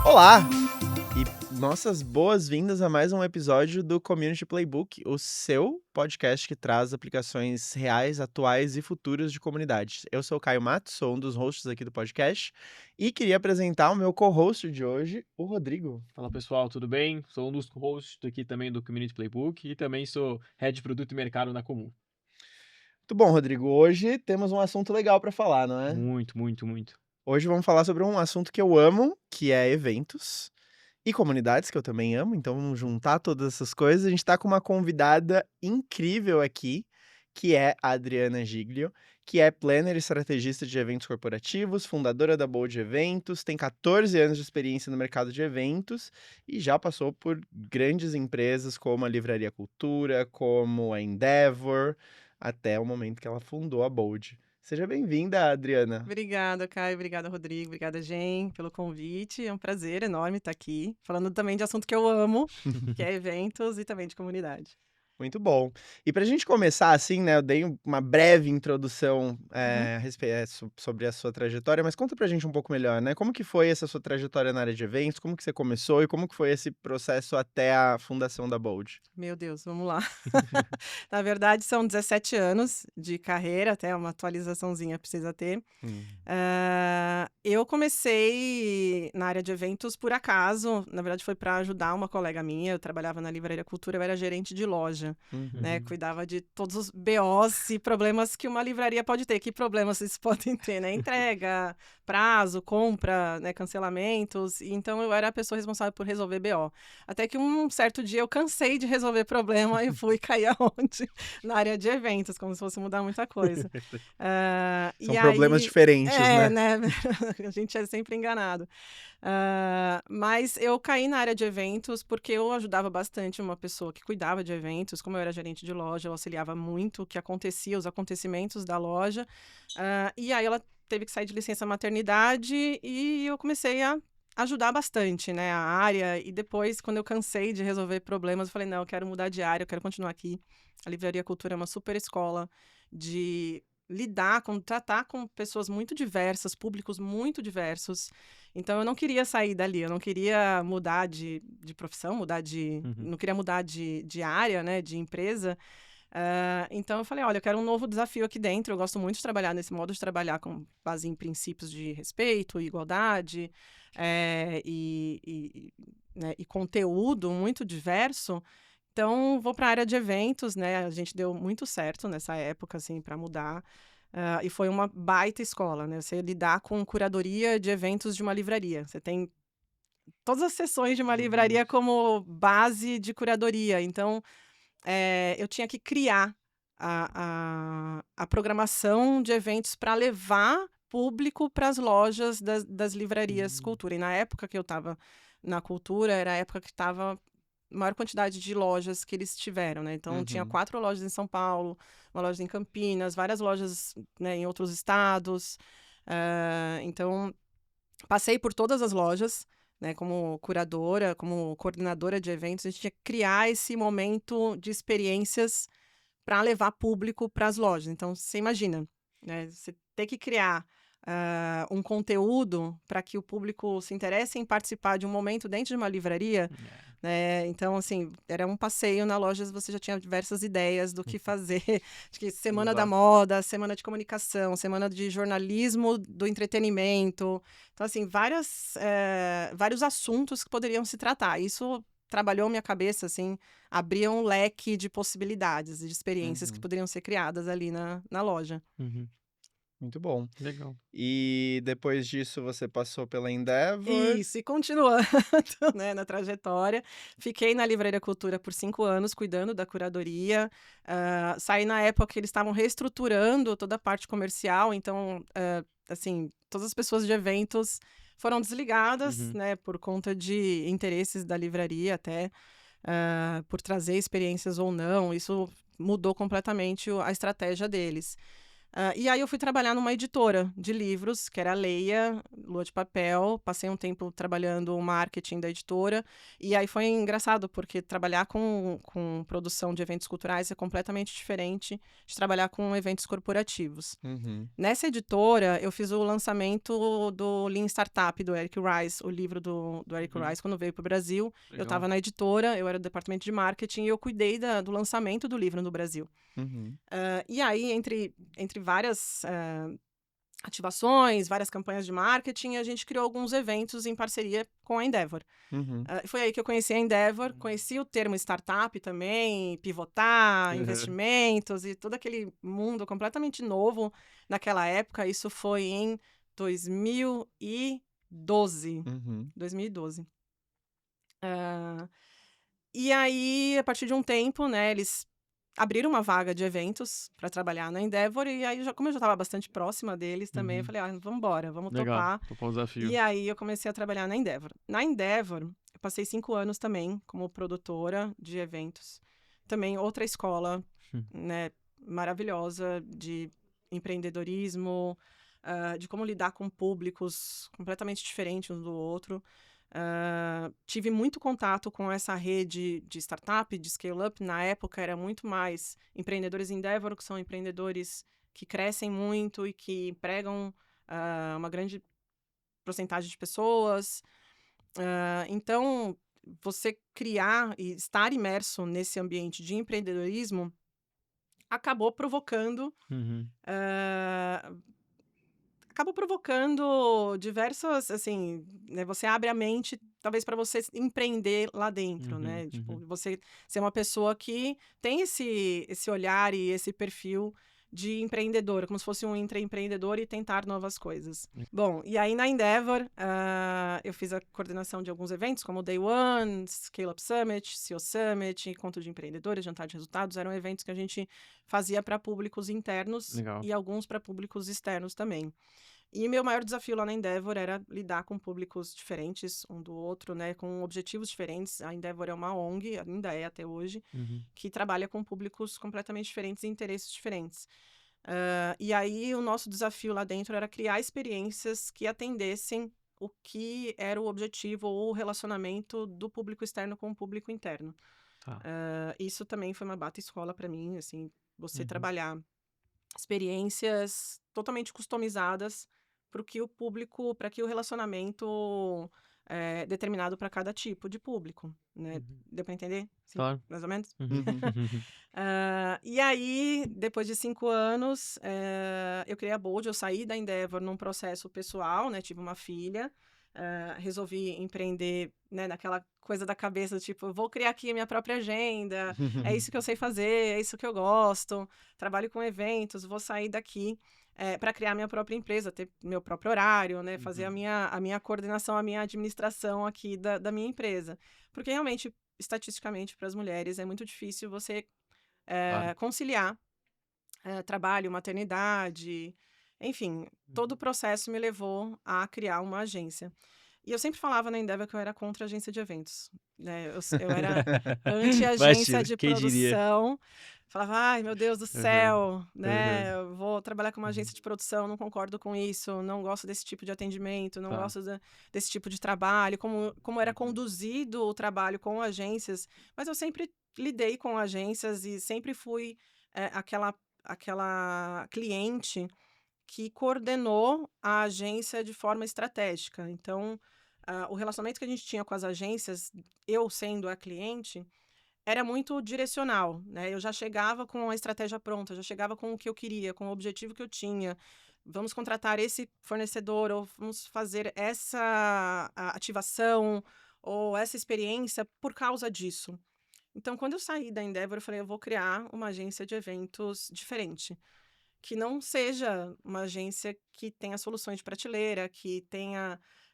Olá! E nossas boas-vindas a mais um episódio do Community Playbook, o seu podcast que traz aplicações reais, atuais e futuras de comunidades. Eu sou o Caio Matos, sou um dos hosts aqui do podcast e queria apresentar o meu co-host de hoje, o Rodrigo. Fala pessoal, tudo bem? Sou um dos hosts aqui também do Community Playbook e também sou Head de Produto e Mercado na Comum. Muito bom, Rodrigo. Hoje temos um assunto legal para falar, não é? Muito. Hoje vamos falar sobre um assunto que eu amo, que é eventos. E comunidades, que eu também amo, então vamos juntar todas essas coisas. A gente tá com uma convidada incrível aqui, que é a Adriana Giglio, que é planner e estrategista de eventos corporativos, fundadora da Bold Eventos, tem 14 anos de experiência no mercado de eventos e já passou por grandes empresas como a Livraria Cultura, como a Endeavor, até o momento que ela fundou a Bold. Seja bem-vinda, Adriana. Obrigada, Caio. Obrigada, Rodrigo. Obrigada, Jen, pelo convite. É um prazer enorme estar aqui, falando também de assunto que eu amo, que é eventos e também de comunidade. Muito bom. E pra gente começar assim, né, eu dei uma breve introdução sobre a sua trajetória, mas conta pra gente um pouco melhor, né? Como que foi essa sua trajetória na área de eventos? Como que você começou e como que foi esse processo até a fundação da Bold? Meu Deus, vamos lá. Na verdade, são 17 anos de carreira, até uma atualizaçãozinha precisa ter. Eu comecei na área de eventos por acaso, na verdade foi para ajudar uma colega minha, eu trabalhava na Livraria Cultura, eu era gerente de loja, né, cuidava de todos os BOs e problemas que uma livraria pode ter. Que problemas vocês podem ter, né? Entrega, prazo, compra, né, cancelamentos, e então eu era a pessoa responsável por resolver BO. Até que um certo dia eu cansei de resolver problema e fui cair aonde? Na área de eventos, como se fosse mudar muita coisa. São problemas diferentes, né? A gente é sempre enganado. Mas eu caí na área de eventos porque eu ajudava bastante uma pessoa que cuidava de eventos. Como eu era gerente de loja, eu auxiliava muito o que acontecia, os acontecimentos da loja. E aí ela teve que sair de licença maternidade e eu comecei a ajudar bastante, né, a área. E depois, quando eu cansei de resolver problemas, eu falei, não, eu quero mudar de área, eu quero continuar aqui. A Livraria Cultura é uma super escola de tratar com pessoas muito diversas, públicos muito diversos. Então, eu não queria sair dali, eu não queria mudar de profissão, não queria mudar de área, né, de empresa. Então, eu falei, olha, eu quero um novo desafio aqui dentro, eu gosto muito de trabalhar nesse modo de trabalhar com base em princípios de respeito, igualdade, né, e conteúdo muito diverso. Então, vou para a área de eventos, né? A gente deu muito certo nessa época, assim, para mudar. E foi uma baita escola, né? Você lidar com curadoria de eventos de uma livraria. Você tem todas as sessões de uma livraria como base de curadoria. Então, eu tinha que criar a programação de eventos para levar público para as lojas das livrarias Cultura. E na época que eu estava na Cultura, era a época que estava maior quantidade de lojas que eles tiveram, né? Então, tinha 4 lojas em São Paulo, uma loja em Campinas, várias lojas, né, em outros estados. Então, passei por todas as lojas, né, como curadora, como coordenadora de eventos. A gente tinha que criar esse momento de experiências para levar público para as lojas. Então, você imagina, né, você ter que criar um conteúdo para que o público se interesse em participar de um momento dentro de uma livraria, né? Então, assim, era um passeio na loja, você já tinha diversas ideias do que fazer. Acho que semana da moda, semana de comunicação, semana de jornalismo, do entretenimento. Então, assim, vários assuntos que poderiam se tratar. Isso trabalhou minha cabeça, assim, abria um leque de possibilidades e de experiências que poderiam ser criadas ali na loja. Muito bom. Legal. E depois disso você passou pela Endeavor. Isso, e continuando, né, na trajetória. Fiquei na Livraria Cultura por 5 anos, cuidando da curadoria. Saí na época que eles estavam reestruturando toda a parte comercial, então, assim, todas as pessoas de eventos foram desligadas, né, por conta de interesses da livraria até, por trazer experiências ou não. Isso mudou completamente a estratégia deles. E aí eu fui trabalhar numa editora de livros, que era a Leia, Lua de Papel. Passei um tempo trabalhando o marketing da editora. E aí foi engraçado, porque trabalhar com produção de eventos culturais é completamente diferente de trabalhar com eventos corporativos. Uhum. Nessa editora, eu fiz o lançamento do Lean Startup, do Eric Rice, o livro do Eric Rice, quando veio para o Brasil. Eu Legal. estava na editora, eu era do departamento de marketing e eu cuidei do lançamento do livro no Brasil. Uhum. E aí, entre várias ativações, várias campanhas de marketing, a gente criou alguns eventos em parceria com a Endeavor. Uhum. Foi aí que eu conheci a Endeavor, conheci o termo startup também, pivotar, Uhum. investimentos e todo aquele mundo completamente novo naquela época. Isso foi em 2012. Uhum. 2012. E aí, a partir de um tempo, né, eles abriram uma vaga de eventos para trabalhar na Endeavor, e aí, como eu já estava bastante próxima deles também, eu Uhum. falei, vamos embora, vamos Legal, topar. topar o desafio. E aí, eu comecei a trabalhar na Endeavor. Na Endeavor, eu passei 5 anos também como produtora de eventos. Também outra escola, né, maravilhosa de empreendedorismo, de como lidar com públicos completamente diferentes um do outro. Tive muito contato com essa rede de startup, de scale-up. Na época, era muito mais empreendedores Endeavor, que são empreendedores que crescem muito e que empregam uma grande porcentagem de pessoas. Então, você criar e estar imerso nesse ambiente de empreendedorismo acabou provocando Uhum. diversas, assim, né, você abre a mente, talvez, para você empreender lá dentro, né? Uhum. Tipo, você ser uma pessoa que tem esse olhar e esse perfil de empreendedora, como se fosse um intraempreendedor e tentar novas coisas. Bom, e aí na Endeavor, eu fiz a coordenação de alguns eventos, como o Day One, Scale Up Summit, CEO Summit, Encontro de Empreendedores, Jantar de Resultados. Eram eventos que a gente fazia para públicos internos Legal. e alguns para públicos externos também. E meu maior desafio lá na Endeavor era lidar com públicos diferentes um do outro, né, com objetivos diferentes. A Endeavor é uma ONG, ainda é até hoje, Uhum. que trabalha com públicos completamente diferentes e interesses diferentes. E aí o nosso desafio lá dentro era criar experiências que atendessem o que era o objetivo ou o relacionamento do público externo com o público interno. Tá. Isso também foi uma bata escola para mim, assim, você Uhum. trabalhar experiências totalmente customizadas para que o relacionamento determinado para cada tipo de público, né? Uhum. Deu para entender? Sim, Claro. mais ou menos? Uhum. Uhum. E aí, depois de 5 anos, eu criei a Bold. Eu saí da Endeavor num processo pessoal, né? Tive uma filha, resolvi empreender, né, naquela coisa da cabeça, tipo, vou criar aqui a minha própria agenda, é isso que eu sei fazer, é isso que eu gosto, trabalho com eventos, vou sair daqui para criar minha própria empresa, ter meu próprio horário, né, fazer a minha coordenação, a minha administração aqui da minha empresa. Porque realmente, estatisticamente, para as mulheres é muito difícil você Claro. conciliar trabalho, maternidade, enfim, todo o processo me levou a criar uma agência. E eu sempre falava na Endeavor que eu era contra a agência de eventos, né? Eu era anti-agência Imagina, de quem diria? produção. Falava, ai, meu Deus do Aham. céu, né? Aham. Eu vou trabalhar com uma agência de produção, não concordo com isso, não gosto desse tipo de atendimento, não Tá. gosto desse tipo de trabalho, como era Uhum. conduzido o trabalho com agências. Mas eu sempre lidei com agências e sempre fui aquela cliente que coordenou a agência de forma estratégica. Então, o relacionamento que a gente tinha com as agências, eu sendo a cliente, era muito direcional, né? Eu já chegava com a estratégia pronta, já chegava com o que eu queria, com o objetivo que eu tinha. Vamos contratar esse fornecedor, ou vamos fazer essa ativação, ou essa experiência por causa disso. Então, quando eu saí da Endeavor, eu falei, eu vou criar uma agência de eventos diferente, que não seja uma agência que tenha soluções de prateleira,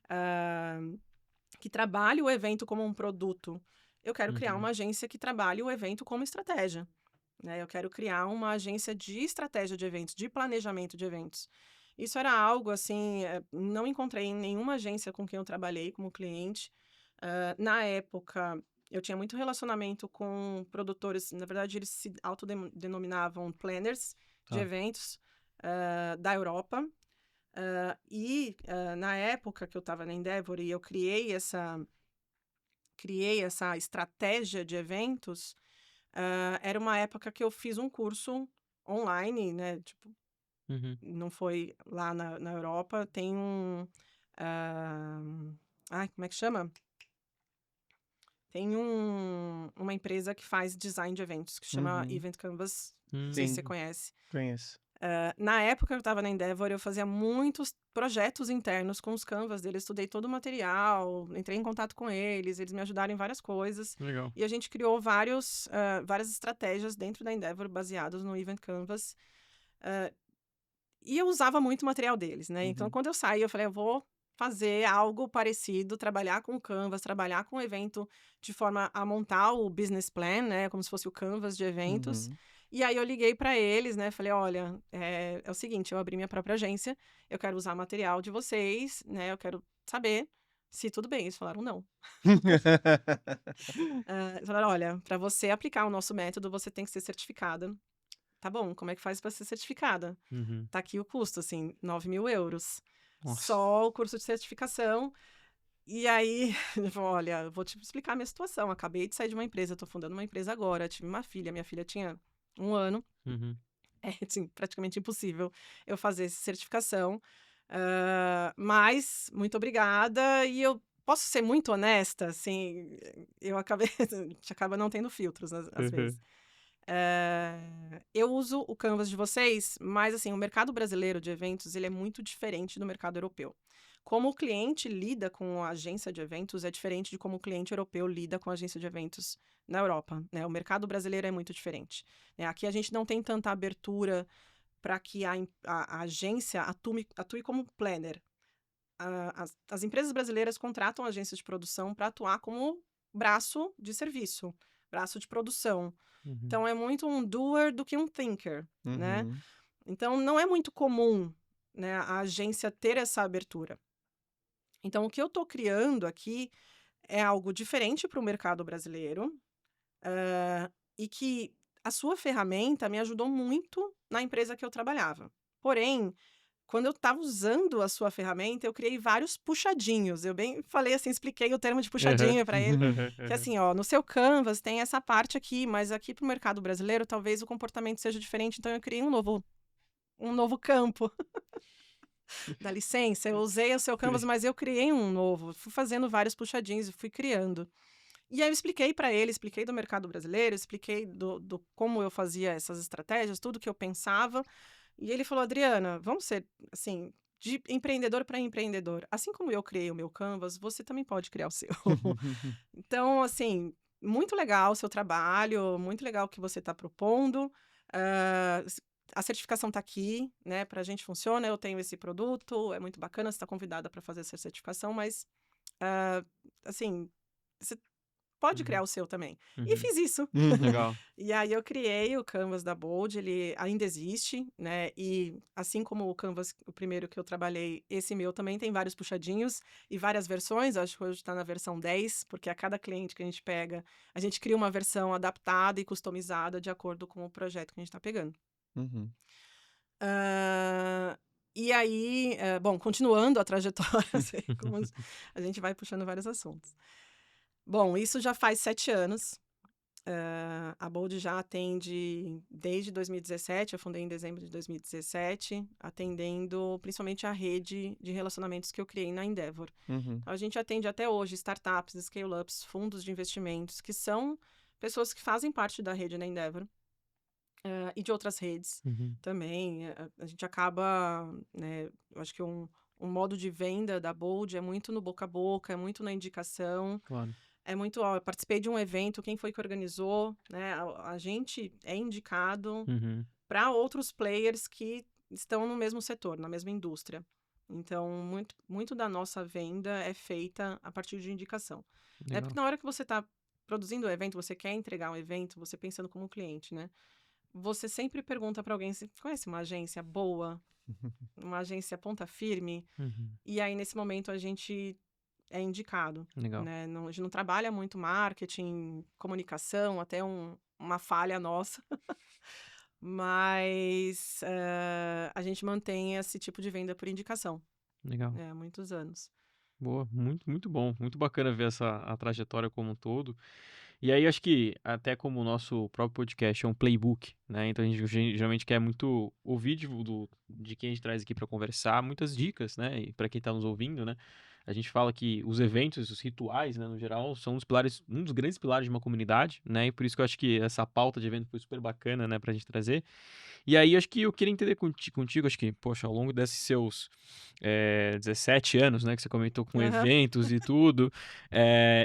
ah, que trabalhe o evento como um produto. Eu quero criar Uhum. uma agência que trabalhe o evento como estratégia, né? Eu quero criar uma agência de estratégia de eventos, de planejamento de eventos. Isso era algo, assim, não encontrei em nenhuma agência com quem eu trabalhei como cliente. Na época, eu tinha muito relacionamento com produtores, na verdade, eles se autodenominavam planners de Tá. eventos. da Europa. Na época que eu estava na Endeavor e eu criei essa estratégia de eventos, era uma época que eu fiz um curso online, né? Tipo, Uhum. não foi lá na Europa, tem como é que chama? Tem uma empresa que faz design de eventos, que chama Uhum. Event Canvas, não sei se você conhece. Conheço. Na época que eu estava na Endeavor, eu fazia muitos projetos internos com os Canvas deles, estudei todo o material, entrei em contato com eles me ajudaram em várias coisas. Legal. E a gente criou várias estratégias dentro da Endeavor baseadas no Event Canvas. E eu usava muito o material deles, né? Então, Uhum. quando eu saí, eu falei, eu vou fazer algo parecido, trabalhar com o Canvas, trabalhar com o evento de forma a montar o business plan, né? Como se fosse o Canvas de eventos. Uhum. E aí eu liguei para eles, né? Falei, olha, é o seguinte, eu abri minha própria agência, eu quero usar material de vocês, né? Eu quero saber se tudo bem. Eles falaram não. Eles falaram, olha, para você aplicar o nosso método, você tem que ser certificada. Tá bom, como é que faz para ser certificada? Uhum. Tá aqui o custo, assim, 9.000 euros. Nossa. Só o curso de certificação. E aí, ele falou, olha, eu vou te explicar a minha situação. Acabei de sair de uma empresa, tô fundando uma empresa agora. Tive uma filha, minha filha tinha 1 ano. Uhum. É, assim, praticamente impossível eu fazer essa certificação. Mas, muito obrigada. E eu posso ser muito honesta, assim, eu acabei... a gente acaba não tendo filtros, às vezes. Eu uso o Canvas de vocês, mas assim, o mercado brasileiro de eventos, ele é muito diferente do mercado europeu. Como o cliente lida com a agência de eventos é diferente de como o cliente europeu lida com a agência de eventos na Europa, né? O mercado brasileiro é muito diferente, né? Aqui a gente não tem tanta abertura para que a agência atue como planner. As empresas brasileiras contratam agências de produção para atuar como braço de serviço, braço de produção. Uhum. Então, é muito um doer do que um thinker, né? Uhum. Então, não é muito comum, né, a agência ter essa abertura. Então, o que eu estou criando aqui é algo diferente para o mercado brasileiro, e que a sua ferramenta me ajudou muito na empresa que eu trabalhava. Porém, quando eu estava usando a sua ferramenta, eu criei vários puxadinhos. Eu bem falei assim, expliquei o termo de puxadinho para ele. Que assim, ó, no seu Canvas tem essa parte aqui, mas aqui para o mercado brasileiro talvez o comportamento seja diferente, então eu criei um novo campo. Dá licença, eu usei o seu Canvas, mas eu criei um novo. Fui fazendo vários puxadinhos e fui criando. E aí eu expliquei para ele, expliquei do mercado brasileiro, expliquei do como eu fazia essas estratégias, tudo que eu pensava. E ele falou, Adriana, vamos ser, assim, de empreendedor para empreendedor. Assim como eu criei o meu Canvas, você também pode criar o seu. Então, assim, muito legal o seu trabalho, muito legal o que você está propondo. A certificação está aqui, né? Para a gente funciona, eu tenho esse produto, é muito bacana, você está convidada para fazer essa certificação, mas, assim, você pode criar o seu também. E Uhum. fiz isso. Legal. E aí eu criei o Canvas da Bold, ele ainda existe, né? E assim como o Canvas, o primeiro que eu trabalhei, esse meu também tem vários puxadinhos e várias versões. Acho que hoje está na versão 10, porque a cada cliente que a gente pega, a gente cria uma versão adaptada e customizada de acordo com o projeto que a gente está pegando. Uhum. E aí, bom, continuando a trajetória, assim, como a gente vai puxando vários assuntos. Bom, isso já faz 7 anos. A Bold já atende desde 2017, eu fundei em dezembro de 2017, atendendo principalmente a rede de relacionamentos que eu criei na Endeavor. Uhum. A gente atende até hoje startups, scale-ups, fundos de investimentos, que são pessoas que fazem parte da rede da Endeavor, e de outras redes Uhum. também. A gente acaba, né, eu acho que um modo de venda da Bold é muito no boca a boca, é muito na indicação. Claro. É muito, ó, eu participei de um evento, quem foi que organizou, né? A gente é indicado Uhum. para outros players que estão no mesmo setor, na mesma indústria. Então, muito da nossa venda é feita a partir de indicação. Né? Legal. Porque na hora que você está produzindo o evento, você quer entregar um evento, você pensando como cliente, né? Você sempre pergunta para alguém, você conhece uma agência boa? Uma agência ponta firme? Uhum. E aí, nesse momento, a gente é indicado, Legal. né? A gente não trabalha muito marketing, comunicação, até uma falha nossa. mas a gente mantém esse tipo de venda por indicação, Legal. há muitos anos. Boa, muito, muito bom. Muito bacana ver a trajetória como um todo. E aí, acho que até como o nosso próprio podcast é um playbook, né? Então a gente geralmente quer muito ouvir de quem a gente traz aqui para conversar, muitas dicas, né? E para quem está nos ouvindo, né? A gente fala que os eventos, os rituais, né, no geral, são um dos grandes pilares de uma comunidade, né? E por isso que eu acho que essa pauta de evento foi super bacana, né, pra gente trazer. E aí, acho que eu queria entender contigo, acho que, poxa, ao longo desses seus 17 anos, né, que você comentou com Aham. eventos e tudo,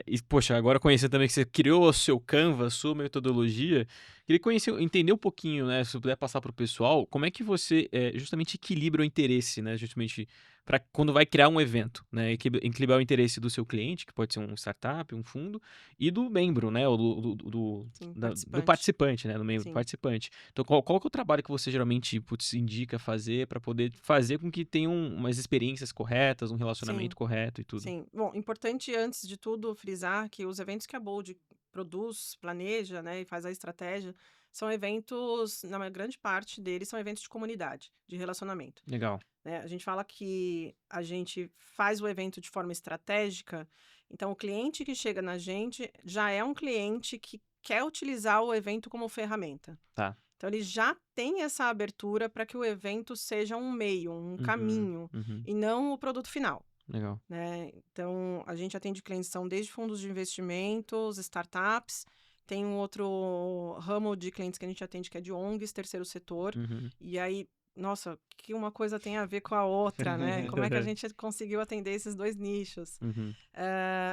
e, poxa, agora conhecendo também que você criou o seu Canva, a sua metodologia, queria entender um pouquinho, né, se você puder passar para o pessoal, como é que você justamente equilibra o interesse, né, justamente para quando vai criar um evento, né, equilibrar o interesse do seu cliente, que pode ser um startup, um fundo, e do membro, né, ou Sim, do participante. participante, né, do membro do Sim. participante. Então, qual que é o trabalho que você geralmente, putz, indica fazer para poder fazer com que tenham umas experiências corretas, um relacionamento Sim, correto e tudo? sim. Bom, importante antes de tudo frisar que os eventos que a Bold produz, planeja, né, e faz a estratégia, são eventos, na grande parte deles, são eventos de comunidade, de relacionamento, Legal. né? A gente fala que a gente faz o evento de forma estratégica, então o cliente que chega na gente já é um cliente que quer utilizar o evento como ferramenta. Tá. Então ele já tem essa abertura para que o evento seja um meio, um Uhum, caminho, uhum. e não o produto final, Legal. né? Então, a gente atende clientes que são desde fundos de investimentos, startups, tem um outro ramo de clientes que a gente atende que é de ONGs, terceiro setor, Uhum. e aí, nossa, que uma coisa tem a ver com a outra, né? Como é que a gente conseguiu atender esses dois nichos? Uhum.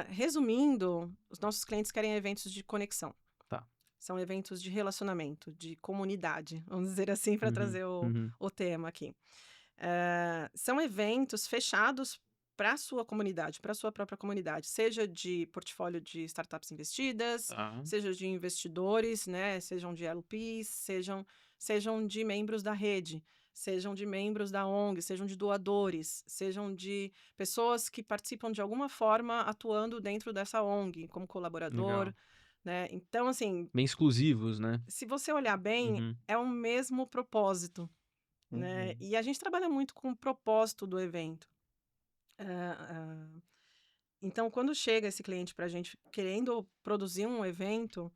Resumindo, os nossos clientes querem eventos de conexão. Tá. São eventos de relacionamento, de comunidade, vamos dizer assim, para Uhum, trazer uhum, o tema aqui. São eventos fechados para a sua comunidade, para a sua própria comunidade, seja de portfólio de startups investidas, tá. seja de investidores, né, sejam de LPs, sejam de membros da rede, sejam de membros da ONG, sejam de doadores, sejam de pessoas que participam de alguma forma atuando dentro dessa ONG, como colaborador, Legal. né? Então, assim, Bem exclusivos, né? se você olhar bem, Uhum. é o mesmo propósito, né? Uhum. E a gente trabalha muito com o propósito do evento. Ah, então, quando chega esse cliente para a gente querendo produzir um evento,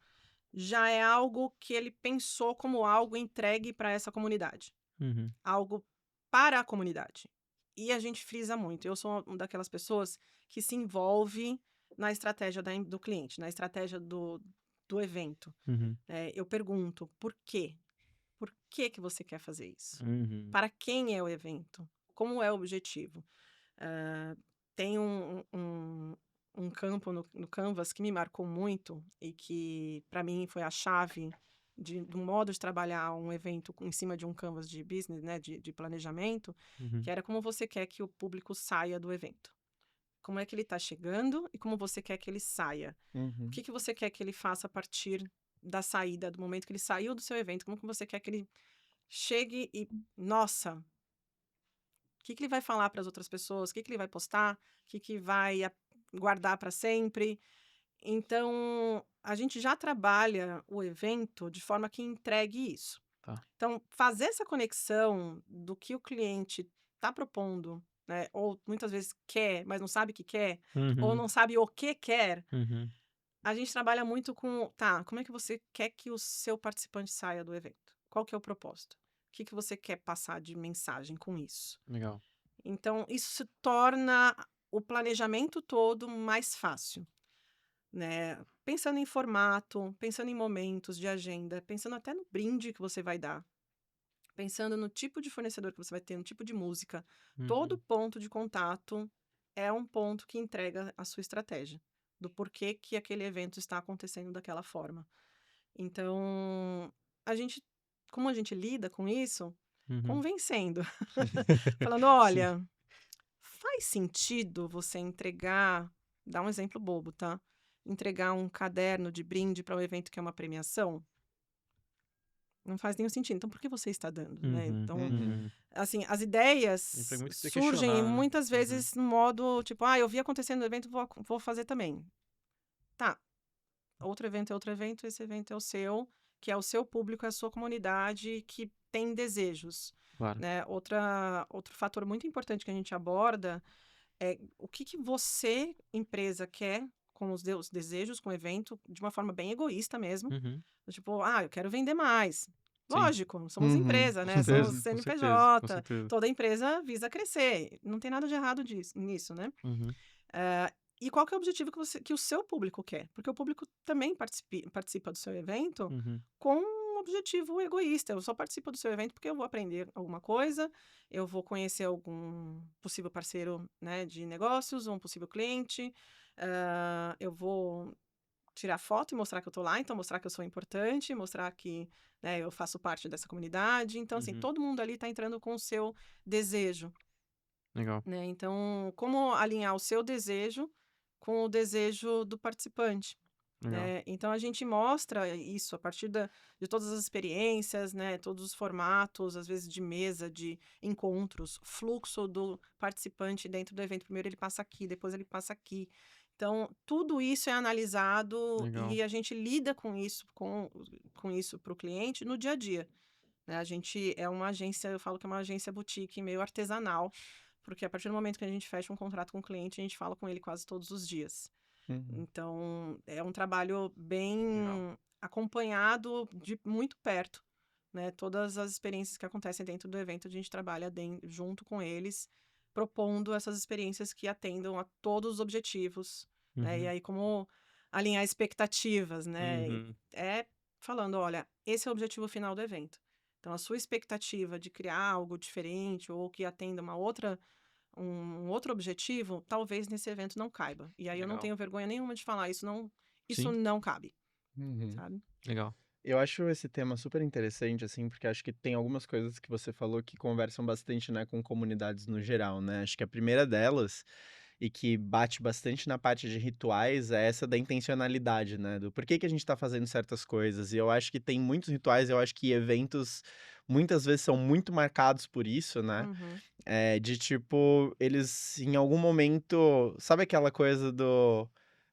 já é algo que ele pensou como algo entregue para essa comunidade, Uhum. algo para a comunidade. E a gente frisa muito. Eu sou uma daquelas pessoas que se envolve na estratégia do cliente, na estratégia do evento. Uhum. Eu pergunto, por quê? Por que que você quer fazer isso? Uhum. Para quem é o evento? Como é o objetivo? Ah, tem um campo no Canvas que me marcou muito e que, para mim, foi a chave do modo de trabalhar um evento em cima de um Canvas de business, né, de planejamento, Uhum. que era como você quer que o público saia do evento. Como é que ele está chegando e como você quer que ele saia. O Uhum. que você quer que ele faça a partir da saída, do momento que ele saiu do seu evento? Como que você quer que ele chegue e, nossa, o que ele vai falar para as outras pessoas? O que ele vai postar? O que vai guardar para sempre? Então, a gente já trabalha o evento de forma que entregue isso. Tá. Então, fazer essa conexão do que o cliente está propondo, né? Ou muitas vezes quer, mas não sabe o que quer, ou Uhum. não sabe o que quer. Uhum. A gente trabalha muito com, tá, como é que você quer que o seu participante saia do evento? Qual que é o propósito? O que você quer passar de mensagem com isso? Legal. Então, isso se torna o planejamento todo mais fácil, né? Pensando em formato, pensando em momentos de agenda, pensando até no brinde que você vai dar, pensando no tipo de fornecedor que você vai ter, no tipo de música. Todo Uhum. ponto de contato é um ponto que entrega a sua estratégia, do porquê que aquele evento está acontecendo daquela forma. Então, como a gente lida com isso? Uhum. Convencendo. Falando, Sim. olha, faz sentido você entregar, dá um exemplo bobo, tá? Entregar um caderno de brinde para um evento que é uma premiação? Não faz nenhum sentido. Então, por que você está dando, né? Uhum. Então, Uhum. Uhum. assim, as E pra ideias muito poder surgem questionar, né? muitas Uhum. vezes no modo, tipo, eu vi acontecendo no evento, vou fazer também. Tá, outro evento é outro evento, esse evento é o seu. que é o seu público, é a sua comunidade que tem desejos, Claro. né? Outro fator muito importante que a gente aborda é o que você, empresa, quer com os desejos, com o evento, de uma forma bem egoísta mesmo. Uhum. Tipo, eu quero vender mais. Sim. Lógico, somos Uhum, empresa, com né? Somos Com certeza, com CNPJ, certeza. toda empresa visa crescer. Não tem nada de errado nisso, né? Uhum. E qual que é o objetivo que o seu público quer? Porque o público também participa do seu evento Uhum. com um objetivo egoísta. Eu só participo do seu evento porque eu vou aprender alguma coisa, eu vou conhecer algum possível parceiro, né, de negócios, um possível cliente, eu vou tirar foto e mostrar que eu tô lá, então mostrar que eu sou importante, mostrar que, né, eu faço parte dessa comunidade. Então, assim, Uhum. todo mundo ali tá entrando com o seu desejo, Legal. né? Então, como alinhar o seu desejo com o desejo do participante, Legal. né? Então, a gente mostra isso a partir de todas as experiências, né? Todos os formatos, às vezes de mesa, de encontros, fluxo do participante dentro do evento. Primeiro ele passa aqui, depois ele passa aqui. Então, tudo isso é analisado Legal. e a gente lida com isso para o cliente no dia a dia, né? A gente é uma agência, eu falo que é uma agência boutique meio artesanal, porque a partir do momento que a gente fecha um contrato com o cliente, a gente fala com ele quase todos os dias. uhum. Então, é um trabalho Legal. bem acompanhado de muito perto, né? Todas as experiências que acontecem dentro do evento, a gente trabalha junto com eles, propondo essas experiências que atendam a todos os objetivos, né? E Uhum. aí, como alinhar expectativas, né? Uhum. É falando, olha, esse é o objetivo final do evento. Então, a sua expectativa de criar algo diferente ou que atenda um outro objetivo, talvez nesse evento não caiba. E aí eu não Legal. tenho vergonha nenhuma de falar, isso Sim, não cabe, Uhum. sabe? legal. Eu acho esse tema super interessante, assim, porque acho que tem algumas coisas que você falou que conversam bastante, né, com comunidades no geral, né? Acho que a primeira delas, e que bate bastante na parte de rituais, é essa da intencionalidade, né? Do porquê que a gente tá fazendo certas coisas. E eu acho que tem muitos rituais, eu acho que eventos muitas vezes são muito marcados por isso, né? Uhum. De tipo, eles em algum momento. Sabe aquela coisa do.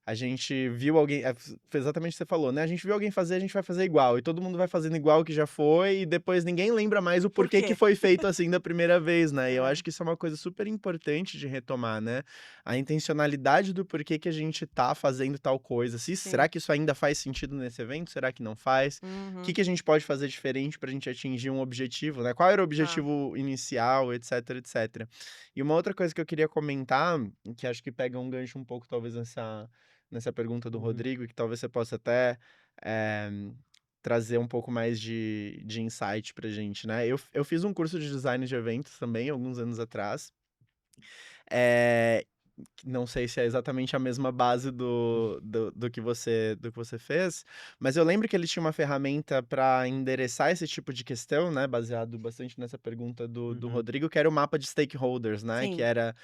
A gente viu alguém. Foi exatamente o que você falou, né? A gente viu alguém fazer, a gente vai fazer igual. E todo mundo vai fazendo igual que já foi, e depois ninguém lembra mais o Por porquê que quê? foi feito assim da primeira vez, né? E eu É, acho que isso é uma coisa super importante de retomar, né? A intencionalidade do porquê que a gente tá fazendo tal coisa. Será sim. que isso ainda faz sentido nesse evento? Será que não faz? O que Uhum. que a gente pode fazer diferente para a gente atingir um objetivo, né? Qual era o Tá. objetivo inicial, etc, etc. E uma outra coisa que eu queria comentar, que acho que pega um gancho um pouco, talvez, nessa pergunta do Uhum. Rodrigo, e que talvez você possa até eh, trazer um pouco mais de insight pra gente, né? Eu fiz um curso de design de eventos também, alguns anos atrás. Eh, não sei se é exatamente a mesma base do que você fez, mas eu lembro que ele tinha uma ferramenta para endereçar esse tipo de questão, né, baseado bastante nessa pergunta do Uhum. Rodrigo, que era o mapa de stakeholders, né, que Sim. era,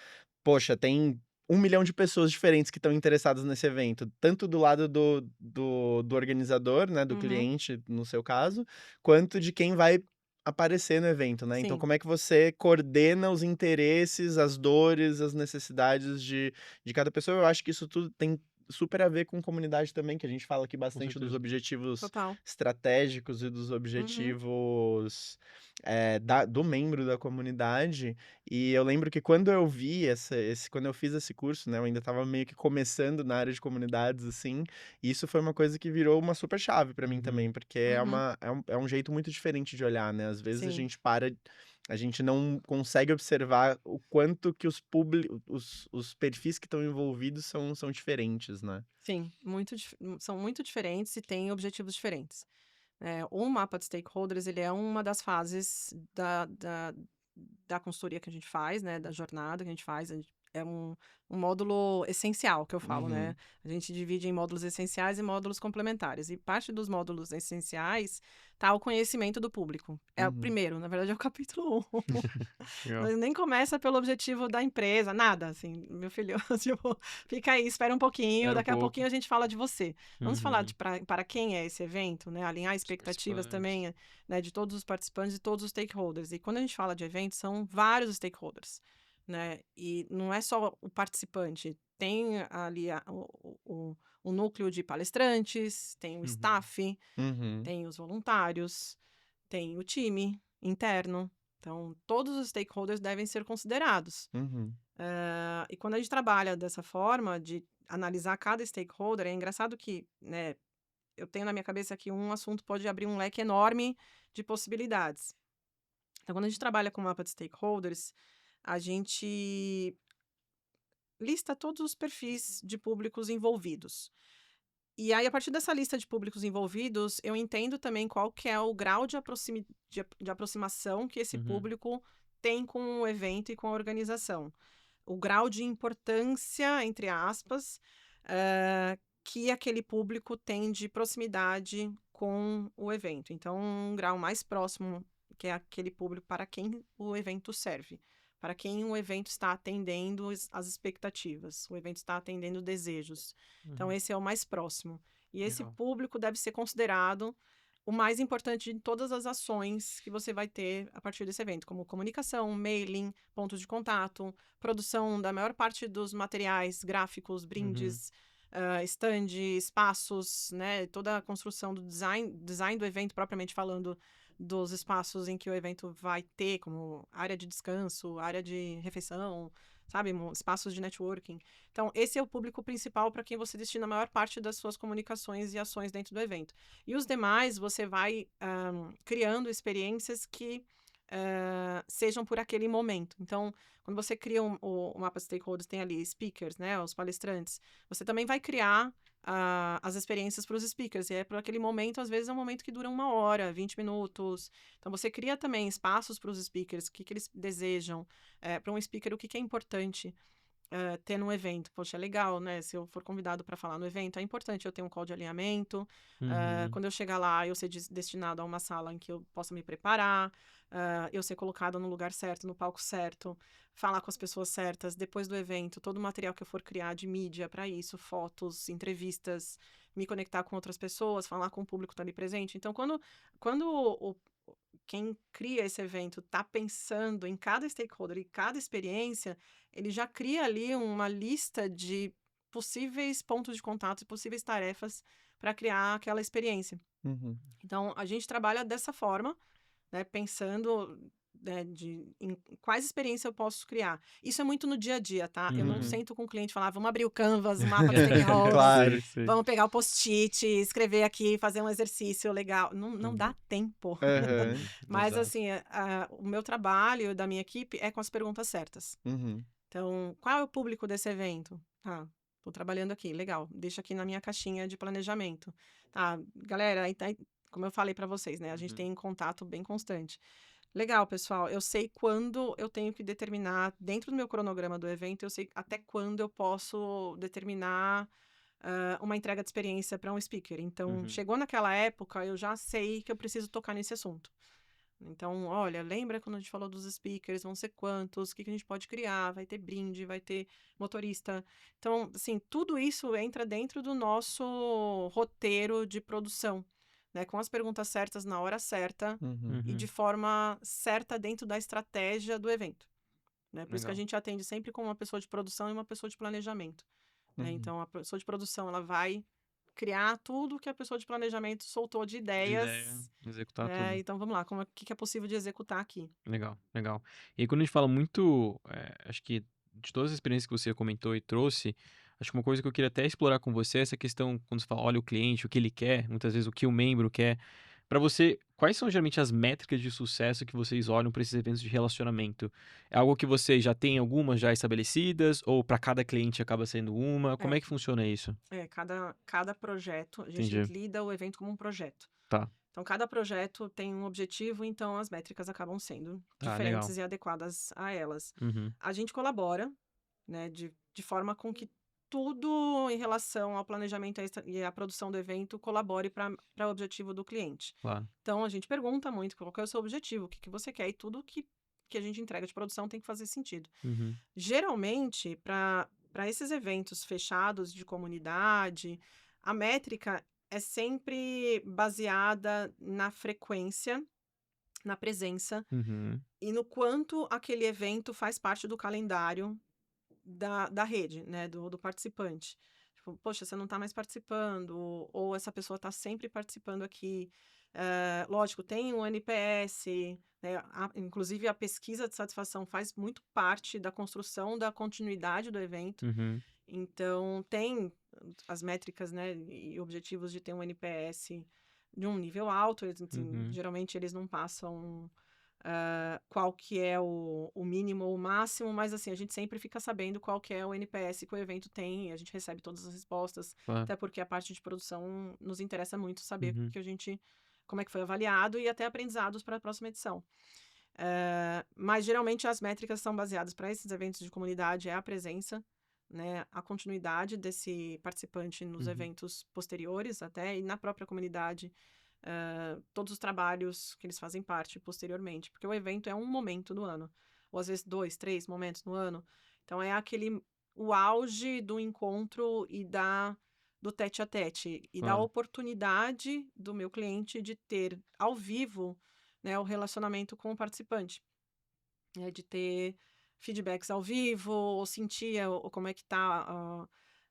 poxa, tem 1 milhão de pessoas diferentes que estão interessadas nesse evento, tanto do lado do organizador, né, do Uhum. cliente, no seu caso, quanto de quem vai aparecer no evento, né? Então, Sim. como é que você coordena os interesses, as dores, as necessidades de cada pessoa? Eu acho que isso tudo tem super a ver com comunidade também, que a gente fala aqui Com bastante dos certeza. objetivos Total. estratégicos e dos Uhum. objetivos do membro da comunidade. E eu lembro que quando eu vi quando eu fiz esse curso, né, eu ainda estava meio que começando na área de comunidades, assim, e isso foi uma coisa que virou uma super chave para mim Uhum. também, porque Uhum. é um jeito muito diferente de olhar, né? Às vezes Sim. a gente não consegue observar o quanto que os perfis que estão envolvidos são diferentes, né? Sim. São muito diferentes e têm objetivos diferentes. O mapa de stakeholders, ele é uma das fases da consultoria que a gente faz, né? Da jornada que a gente faz. É um módulo essencial que eu falo, né? Uhum, A gente divide em módulos essenciais e módulos complementares. E parte dos módulos essenciais tá o conhecimento do público. É o uhum, primeiro, na verdade, é o capítulo 1. Legal. Nem começa pelo objetivo da empresa, nada, assim, meu filho, tipo, fica aí, espera um pouquinho, Espera um daqui a pouco. pouquinho a gente fala de você. Vamos falar Uhum. para quem é esse evento, né? Alinhar Os expectativas participantes. também, né, de todos os participantes e todos os stakeholders. E quando a gente fala de eventos, são vários stakeholders, né? E não é só o participante, tem ali o núcleo de palestrantes, tem o Uhum. staff, Uhum. tem os voluntários, tem o time interno. Então, todos os stakeholders devem ser considerados. Uhum. E quando a gente trabalha dessa forma, de analisar cada stakeholder, é engraçado que, né, eu tenho na minha cabeça que um assunto pode abrir um leque enorme de possibilidades. Então, quando a gente trabalha com mapa de stakeholders, a gente lista todos os perfis de públicos envolvidos. E aí, a partir dessa lista de públicos envolvidos, eu entendo também qual que é o grau de aproximação que esse Uhum. público tem com o evento e com a organização. O grau de importância, entre aspas, que aquele público tem de proximidade com o evento. Então, um grau mais próximo, que é aquele público para quem o evento serve, para quem o evento está atendendo as expectativas, o evento está atendendo desejos. Então, Uhum. esse é o mais próximo. E esse Legal. público deve ser considerado o mais importante de todas as ações que você vai ter a partir desse evento, como comunicação, mailing, pontos de contato, produção da maior parte dos materiais gráficos, brindes, stand, espaços, né? Toda a construção do design do evento, propriamente falando, dos espaços em que o evento vai ter, como área de descanso, área de refeição, sabe? Espaços de networking. Então, esse é o público principal para quem você destina a maior parte das suas comunicações e ações dentro do evento. E os demais, você vai criando experiências que sejam por aquele momento. Então, quando você cria o mapa de stakeholders, tem ali speakers, né, os palestrantes, você também vai criar as experiências para os speakers. E é por aquele momento, às vezes é um momento que dura 1 hora, 20 minutos. Então, você cria também espaços para os speakers, o que eles desejam. Para um speaker, o que é importante ter num evento. Poxa, é legal, né? Se eu for convidado para falar no evento, é importante eu ter um call de alinhamento. Uhum. Quando eu chegar lá, eu ser destinado a uma sala em que eu possa me preparar, eu ser colocado no lugar certo, no palco certo, falar com as pessoas certas. Depois do evento, todo o material que eu for criar de mídia para isso, fotos, entrevistas, me conectar com outras pessoas, falar com o público que está ali presente. Então, quando quem cria esse evento está pensando em cada stakeholder e cada experiência, ele já cria ali uma lista de possíveis pontos de contato e possíveis tarefas para criar aquela experiência. Uhum. Então, a gente trabalha dessa forma, né, pensando em quais experiências eu posso criar. Isso é muito no dia a dia, tá? Eu não Uhum. sento com o cliente e falar, vamos abrir o Canvas, o mapa de stakeholders, Claro. Sei. vamos pegar o post-it, escrever aqui, fazer um exercício legal. Não dá tempo. Aham. Mas, Exato. assim, o meu trabalho da minha equipe é com as perguntas certas. Uhum. Então, qual é o público desse evento? Tá, tô trabalhando aqui, legal. Deixa aqui na minha caixinha de planejamento. Tá, galera, como eu falei para vocês, né? A gente Uhum. tem contato bem constante. Legal, pessoal. Eu sei quando eu tenho que determinar, dentro do meu cronograma do evento, eu sei até quando eu posso determinar uma entrega de experiência para um speaker. Então, Uhum. chegou naquela época, eu já sei que eu preciso tocar nesse assunto. Então, olha, lembra quando a gente falou dos speakers, vão ser quantos, o que a gente pode criar, vai ter brinde, vai ter motorista. Então, assim, tudo isso entra dentro do nosso roteiro de produção, né? Com as perguntas certas na hora certa Uhum. e de Uhum. forma certa dentro da estratégia do evento, né? Por isso que a Legal. gente atende sempre com uma pessoa de produção e uma pessoa de planejamento, né? Uhum. Então, a pessoa de produção, ela vai criar tudo que a pessoa de planejamento soltou de De ideia, ideias, executar né? tudo. Então, vamos lá, o que é possível de executar aqui? Legal, legal. E aí, quando a gente fala muito, acho que de todas as experiências que você comentou e trouxe, acho que uma coisa que eu queria até explorar com você é essa questão, quando você fala, olha o cliente, o que ele quer, muitas vezes o que o membro quer. Para você, quais são geralmente as métricas de sucesso que vocês olham para esses eventos de relacionamento? É algo que você já tem algumas já estabelecidas, ou para cada cliente acaba sendo uma? Como É, é que funciona isso? cada projeto, a gente Entendi. lida o evento como um projeto. Tá, Então, cada projeto tem um objetivo, então as métricas acabam sendo tá, legal. diferentes e adequadas a elas. Uhum, A gente colabora, né, de forma com que tudo em relação ao planejamento e à produção do evento colabore para o objetivo do cliente. claro. Então, a gente pergunta muito qual que é o seu objetivo, o que você quer, e tudo que a gente entrega de produção tem que fazer sentido. Uhum, Geralmente, para esses eventos fechados de comunidade, a métrica é sempre baseada na frequência, na presença uhum, e no quanto aquele evento faz parte do calendário da rede, né, do participante. Tipo, poxa, você não está mais participando, ou essa pessoa está sempre participando aqui. Lógico, tem o NPS, né? Inclusive a pesquisa de satisfação faz muito parte da construção da continuidade do evento. Uhum. Então, tem as métricas, né, e objetivos de ter um NPS de um nível alto. Assim, geralmente eles não passam qual que é o mínimo ou o máximo, mas assim, a gente sempre fica sabendo qual que é o NPS que o evento tem, e a gente recebe todas as respostas, Claro. até porque a parte de produção nos interessa muito saber como é que foi avaliado e até aprendizados para a próxima edição. Mas geralmente as métricas são baseadas para esses eventos de comunidade, é a presença, né, a continuidade desse participante nos eventos posteriores até, e na própria comunidade, todos os trabalhos que eles fazem parte posteriormente, porque o evento é um momento do ano, ou às vezes 2, 3 momentos no ano, então é o auge do encontro e do tete a tete, e da Claro. oportunidade do meu cliente de ter ao vivo, né, o relacionamento com o participante, né, de ter feedbacks ao vivo, ou sentir como é que está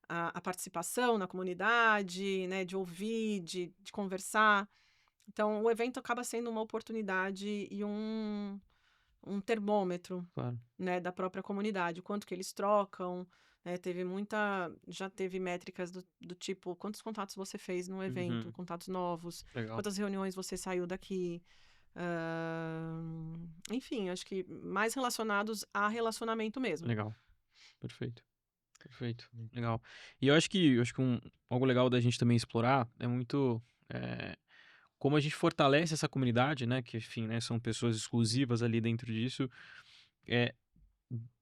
a participação na comunidade, né, de ouvir, de conversar. Então, o evento acaba sendo uma oportunidade e um termômetro, Claro. né, da própria comunidade, o quanto que eles trocam, né, já teve métricas do tipo, quantos contatos você fez no evento, contatos novos, Legal. quantas reuniões você saiu daqui, enfim, acho que mais relacionados a relacionamento mesmo. Legal. Perfeito. Perfeito. Legal. E eu acho que algo legal da gente também explorar é muito como a gente fortalece essa comunidade, né? Que, enfim, né, são pessoas exclusivas ali dentro disso. É,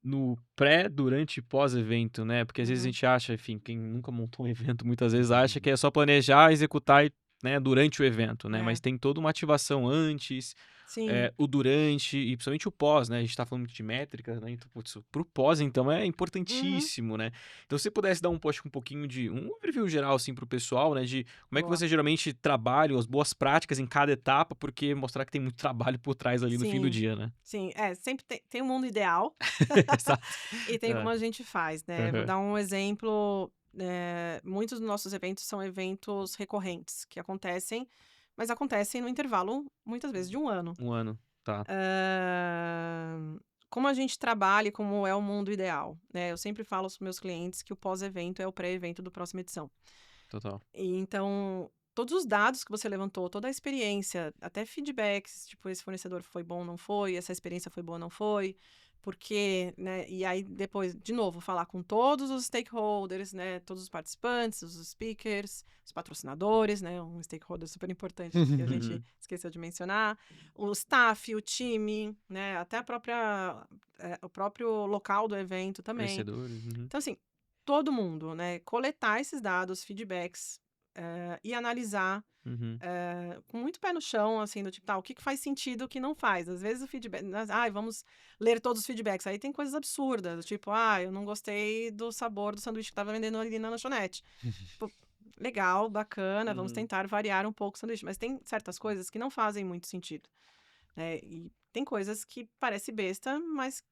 no pré, durante e pós-evento, né? Porque às vezes a gente acha, enfim, quem nunca montou um evento muitas vezes acha que é só planejar, executar, né, durante o evento, né? Mas tem toda uma ativação antes, Sim, o durante e principalmente o pós, né? A gente tá falando muito de métricas, né? Então, putz, pro pós, então, é importantíssimo, né? Então, se você pudesse dar um pouquinho de um overview geral, assim, pro pessoal, né? De como é que boa. você geralmente trabalha, as boas práticas em cada etapa, porque mostrar que tem muito trabalho por trás ali no fim do Sim, dia, né? sim. Sempre tem um mundo ideal Exato. e tem como a gente faz, né? Vou Aham. dar um exemplo. Muitos dos nossos eventos são eventos recorrentes, que acontecem, mas acontecem no intervalo, muitas vezes, de um ano. Um ano, tá. Como a gente trabalha e como é o mundo ideal, né? Eu sempre falo aos meus clientes que o pós-evento é o pré-evento do próxima edição. Total. E então, todos os dados que você levantou, toda a experiência, até feedbacks, tipo, esse fornecedor foi bom, não foi, essa experiência foi boa, não foi, porque, né? E aí depois, de novo, falar com todos os stakeholders, né? Todos os participantes, os speakers, os patrocinadores, né? Um stakeholder super importante que a gente esqueceu de mencionar, o staff, o time, né? Até o próprio local do evento também. Fornecedores. Então, assim, todo mundo, né? Coletar esses dados, feedbacks, e analisar com muito pé no chão, assim, do tipo, tá, o que faz sentido, o que não faz. Às vezes o feedback, vamos ler todos os feedbacks. Aí tem coisas absurdas, tipo, eu não gostei do sabor do sanduíche que tava vendendo ali na lanchonete. Tipo, legal, bacana, vamos tentar variar um pouco o sanduíche. Mas tem certas coisas que não fazem muito sentido, né? E tem coisas que parece besta, mas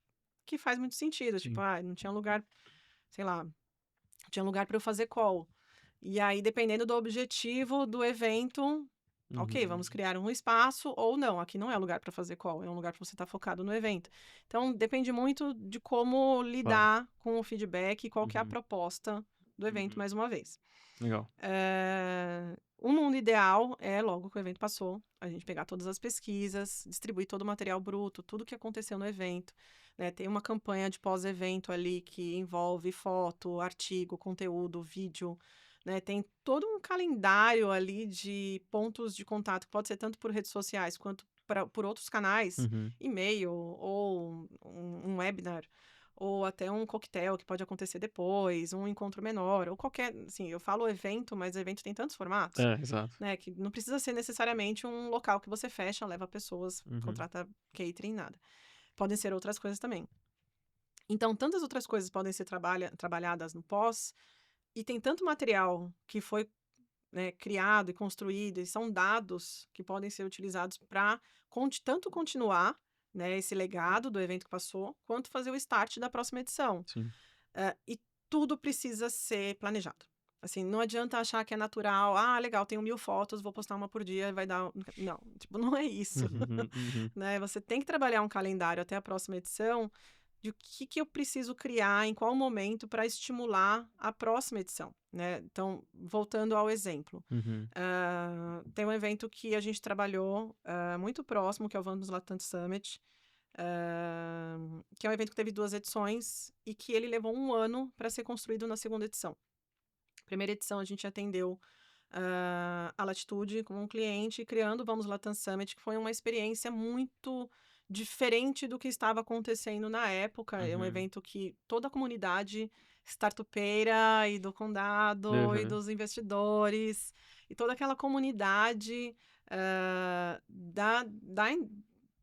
que faz muito sentido. Tipo, Sim. não tinha lugar, sei lá, tinha lugar para eu fazer call. E aí, dependendo do objetivo do evento, ok, vamos criar um espaço, ou não, aqui não é lugar para fazer call, é um lugar para você estar focado no evento. Então, depende muito de como lidar com o feedback e qual que é a proposta do evento, mais uma vez. Legal. O mundo ideal é, logo que o evento passou, a gente pegar todas as pesquisas, distribuir todo o material bruto, tudo que aconteceu no evento, né? Tem uma campanha de pós-evento ali que envolve foto, artigo, conteúdo, vídeo, né? Tem todo um calendário ali de pontos de contato, que pode ser tanto por redes sociais quanto por outros canais, e-mail ou um webinar, ou até um coquetel que pode acontecer depois, um encontro menor, ou qualquer, assim, eu falo evento, mas evento tem tantos formatos, Exato. né, que não precisa ser necessariamente um local que você fecha, leva pessoas, contrata catering, nada. Podem ser outras coisas também. Então, tantas outras coisas podem ser trabalhadas no pós, e tem tanto material que foi, né, criado e construído, e são dados que podem ser utilizados para tanto continuar, né, esse legado do evento que passou, quanto fazer o start da próxima edição. Sim. E tudo precisa ser planejado. Assim, não adianta achar que é natural. Ah, legal, tenho 1000 fotos, vou postar uma por dia, vai dar. Não, tipo, não é isso. Uhum. Né? Você tem que trabalhar um calendário até a próxima edição de o que eu preciso criar, em qual momento, para estimular a próxima edição. Né? Então, voltando ao exemplo. Uhum. Tem um evento que a gente trabalhou muito próximo, que é o Vamos Latam Summit, que é um evento que teve 2 edições e que ele levou 1 ano para ser construído na segunda edição. Primeira edição, a gente atendeu a Latitude como um cliente, criando o Vamos Latam Summit, que foi uma experiência muito diferente do que estava acontecendo na época. É um Uhum. evento que toda a comunidade startupeira e do condado e Uhum. dos investidores e toda aquela comunidade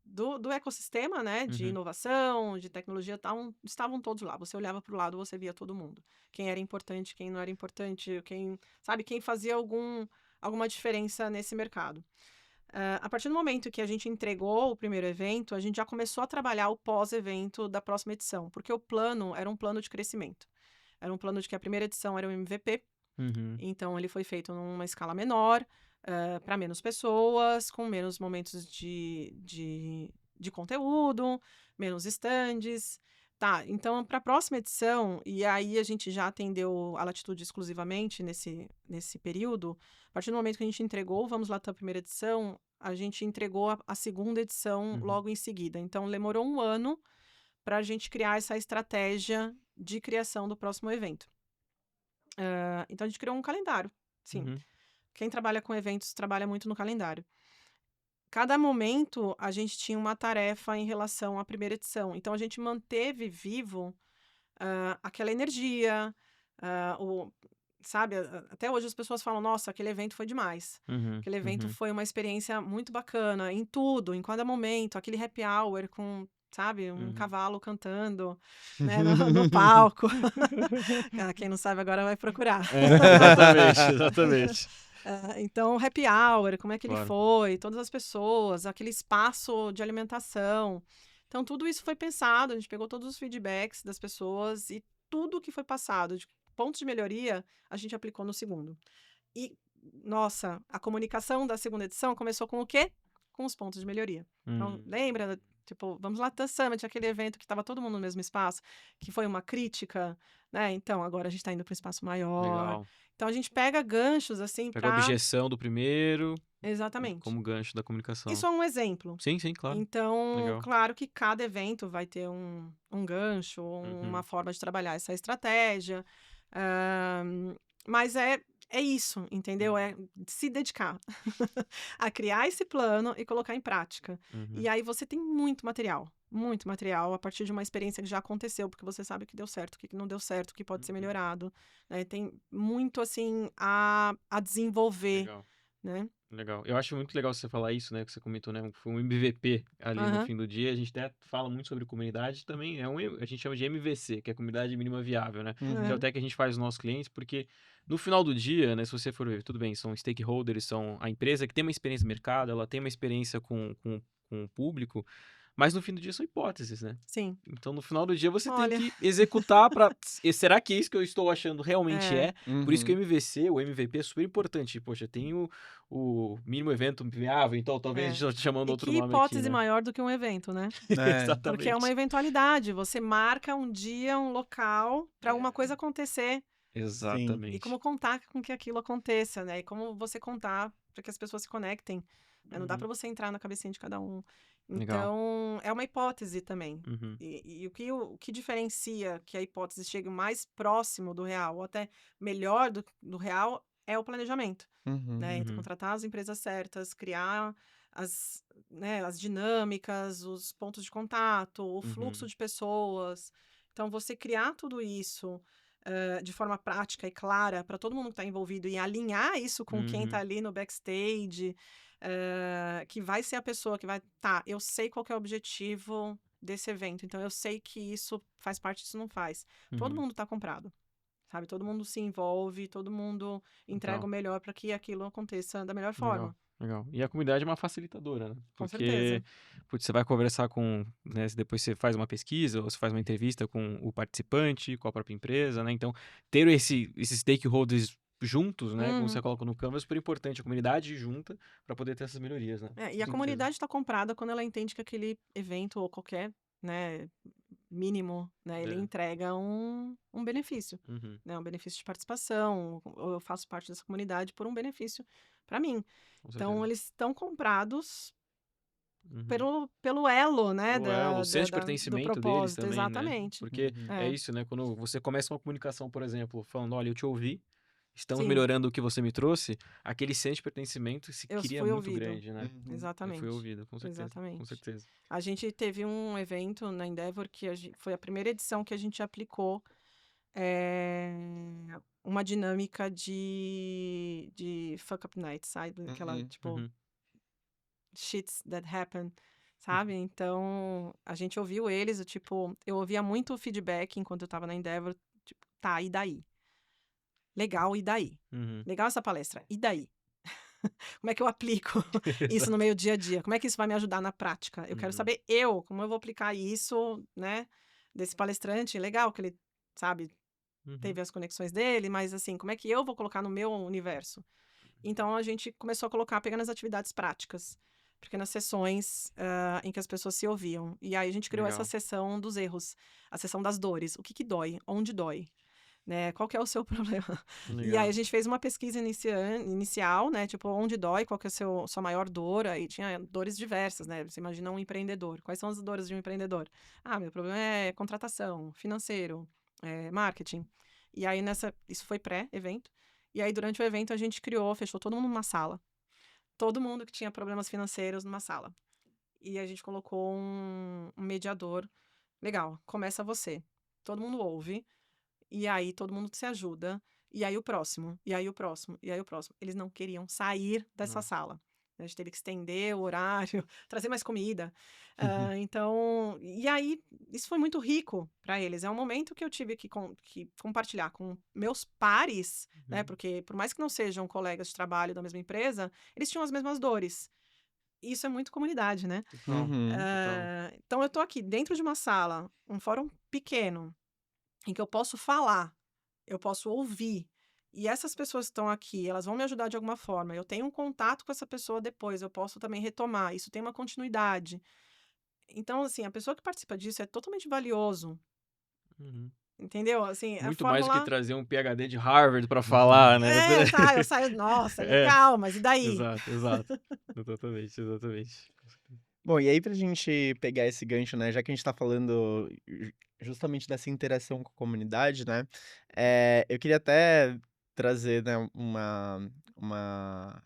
do ecossistema, né, de Uhum. inovação, de tecnologia, estavam todos lá. Você olhava para o lado, você via todo mundo. Quem era importante, quem não era importante, quem fazia alguma diferença nesse mercado. A partir do momento que a gente entregou o primeiro evento, a gente já começou a trabalhar o pós-evento da próxima edição, porque o plano era um plano de crescimento. Era um plano de que a primeira edição era um MVP, Uhum. então ele foi feito numa escala menor, para menos pessoas, com menos momentos de conteúdo, menos estandes. Tá, então para a próxima edição, e aí a gente já atendeu a Latitude exclusivamente nesse período, a partir do momento que a gente entregou o Vamos Latam primeira edição, a gente entregou a segunda edição Uhum. logo em seguida. Então demorou 1 ano para a gente criar essa estratégia de criação do próximo evento. Então a gente criou um calendário, sim. Uhum. Quem trabalha com eventos trabalha muito no calendário. Cada momento a gente tinha uma tarefa em relação à primeira edição. Então a gente manteve vivo aquela energia, sabe? Até hoje as pessoas falam: nossa, aquele evento foi demais. Uhum. Aquele evento Uhum. foi uma experiência muito bacana, em tudo, em cada momento. Aquele happy hour com, sabe, um Uhum. cavalo cantando, né, no palco. Quem não sabe agora vai procurar. Exatamente, exatamente. Então, happy hour, como é que ele Claro. foi, todas as pessoas, aquele espaço de alimentação. Então, tudo isso foi pensado, a gente pegou todos os feedbacks das pessoas e tudo que foi passado de pontos de melhoria, a gente aplicou no segundo. E, nossa, a comunicação da segunda edição começou com o quê? Com os pontos de melhoria. Então, lembra, tipo, Vamos lá, Latam Summit, aquele evento que estava todo mundo no mesmo espaço, que foi uma crítica, né? Então, agora a gente está indo para um espaço maior. Legal. Então, a gente pega ganchos, assim, Pega a para... objeção do primeiro Exatamente. como gancho da comunicação. Isso é um exemplo. Sim, sim, claro. Então, Legal. claro que cada evento vai ter um gancho, uma forma de trabalhar essa estratégia. Mas é isso, entendeu? É se dedicar a criar esse plano e colocar em prática. Uhum. E aí você tem muito material a partir de uma experiência que já aconteceu, porque você sabe o que deu certo, o que não deu certo, o que pode ser melhorado. Né? Tem muito, assim, a desenvolver, Legal. né? Legal. Eu acho muito legal você falar isso, né? Que você comentou, né? Foi um MVP ali no fim do dia. A gente até fala muito sobre comunidade também. A gente chama de MVC, que é Comunidade Mínima Viável, né? Que é até que a gente faz nos nossos clientes, porque no final do dia, né? Se você for ver, tudo bem, são stakeholders, são a empresa que tem uma experiência no mercado, ela tem uma experiência com o público, mas no fim do dia são hipóteses, né? Sim. Então, no final do dia, você tem Olha. que executar para... Será que é isso que eu estou achando realmente É. Por isso que o MVC, o MVP é super importante. Poxa, tem o mínimo evento viável, então talvez a gente esteja chamando E outro que nome aqui, hipótese né? maior do que um evento, né? Exatamente. Porque é uma eventualidade. Você marca um dia, um local, para alguma coisa acontecer. Exatamente. E como contar com que aquilo aconteça, né? E como você contar para que as pessoas se conectem. Né? Não dá para você entrar na cabecinha de cada um. Legal. Então, é uma hipótese também. Uhum. E o que diferencia que a hipótese chegue mais próximo do real, ou até melhor do real, é o planejamento. Né? Então, contratar as empresas certas, criar as dinâmicas, os pontos de contato, o fluxo de pessoas. Então, você criar tudo isso de forma prática e clara para todo mundo que está envolvido e alinhar isso com quem está ali no backstage, que vai ser a pessoa que vai... Tá, eu sei qual que é o objetivo desse evento, então eu sei que isso faz parte, isso não faz. Todo mundo está comprado. Sabe, todo mundo se envolve, todo mundo entrega o melhor para que aquilo aconteça da melhor forma. Legal. E a comunidade é uma facilitadora, né? Com Porque, certeza. putz, você vai conversar com, né, depois você faz uma pesquisa, ou você faz uma entrevista com o participante, com a própria empresa, né? Então, ter esses stakeholders juntos, né? Como Uhum. você coloca no Canva, é super importante. A comunidade junta para poder ter essas melhorias, né? E a Com certeza. comunidade está comprada quando ela entende que aquele evento ou qualquer, né, mínimo, né, ele É. entrega um benefício, Uhum. né, um benefício de participação, ou eu faço parte dessa comunidade por um benefício para mim. Com Então, certeza. eles estão comprados Uhum. pelo elo, né, O elo, o senso de do pertencimento deles propósito, também, né? exatamente. Porque Uhum. é É, isso, né? Quando você começa uma comunicação, por exemplo, falando, olha, eu te ouvi, estamos sim, melhorando o que você me trouxe, aquele senso de pertencimento se eu cria fui muito ouvido, grande, né? Uhum. Eu fui exatamente, ouvido, com certeza, com exatamente. certeza. A gente teve um evento na Endeavor que foi a primeira edição que a gente aplicou eh, uma dinâmica de fuck up night, sabe? Aquela, Uhum. tipo, Uhum. shits that happen, sabe? Então, a gente ouviu eles, eu ouvia muito feedback enquanto eu tava na Endeavor, tipo, tá, e daí? Legal, e daí? Uhum. Legal essa palestra, e daí? Como é que eu aplico isso no Exato. meu dia a dia? Como é que isso vai me ajudar na prática? Eu quero Uhum. saber como eu vou aplicar isso, né? Desse palestrante, legal que ele, sabe, Uhum. teve as conexões dele, mas assim, como é que eu vou colocar no meu universo? Então a gente começou a colocar, pegando as atividades práticas, pequenas sessões em que as pessoas se ouviam. E aí a gente criou essa Legal. sessão dos erros, a sessão das dores. O que que dói? Onde dói? Né? Qual que é o seu problema? E aí a Legal. gente fez uma pesquisa inicial, né? Tipo, onde dói? Qual que é a sua maior dor? Aí tinha dores diversas, né? Você imagina um empreendedor. Quais são as dores de um empreendedor? Ah, meu problema é contratação, financeiro, marketing. E aí isso foi pré-evento. E aí durante o evento a gente fechou todo mundo numa sala. Todo mundo que tinha problemas financeiros numa sala. E a gente colocou um mediador. Legal, começa você. Todo mundo ouve. E aí todo mundo se ajuda. E aí o próximo, e aí o próximo, e aí o próximo. Eles não queriam sair dessa Nossa. sala. A gente teve que estender o horário, trazer mais comida. Então, e aí isso foi muito rico para eles. É um momento que eu tive que compartilhar com meus pares, né? Uhum. Porque por mais que não sejam colegas de trabalho da mesma empresa, eles tinham as mesmas dores. Isso é muito comunidade, né? Total. Uhum. Total. Então eu tô aqui dentro de uma sala, um fórum pequeno, em que eu posso falar, eu posso ouvir. E essas pessoas que estão aqui, elas vão me ajudar de alguma forma. Eu tenho um contato com essa pessoa depois, eu posso também retomar. Isso tem uma continuidade. Então, assim, a pessoa que participa disso é totalmente valioso. Uhum. Entendeu? Assim, a Muito mais do que fórmula. trazer um PhD de Harvard para falar, né? Tá, eu saio, nossa, É, legal, mas e daí? exato, exato. Exatamente, exatamente. Bom, e aí pra gente pegar esse gancho, né, já que a gente tá falando justamente dessa interação com a comunidade, né, eu queria até trazer, né, uma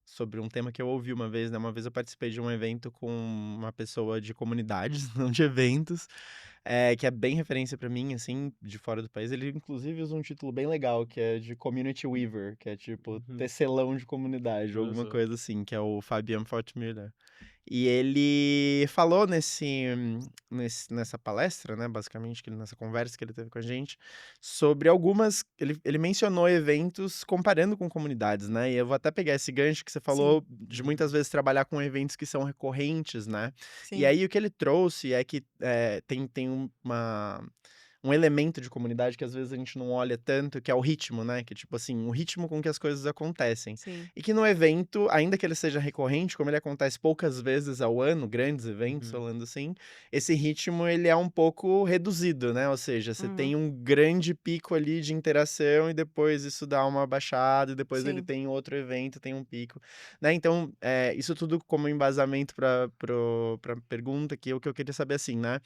sobre um tema que eu ouvi uma vez, né, uma vez eu participei de um evento com uma pessoa de comunidades, não de eventos, que é bem referência pra mim, assim, de fora do país. Ele inclusive usa um título bem legal, que é de Community Weaver, que é tipo Uhum. tecelão de comunidade, ou Olha alguma só. coisa assim, que é o Fabian Fortmüller. E ele falou nessa palestra, né, basicamente, nessa conversa que ele teve com a gente, sobre algumas. Ele mencionou eventos comparando com comunidades, né? E eu vou até pegar esse gancho que você Sim, falou de muitas vezes trabalhar com eventos que são recorrentes, né? E sim. aí o que ele trouxe é que tem um elemento de comunidade que às vezes a gente não olha tanto, que é o ritmo, né? Que tipo assim, o ritmo com que as coisas acontecem. Sim. E que no evento, ainda que ele seja recorrente, como ele acontece poucas vezes ao ano, grandes eventos, Uhum. falando assim, esse ritmo ele é um pouco reduzido, né? Ou seja, você Uhum. tem um grande pico ali de interação e depois isso dá uma baixada e depois ele Sim. tem outro evento, tem um pico, né? Então, isso tudo como embasamento para pergunta que o que eu queria saber assim, né?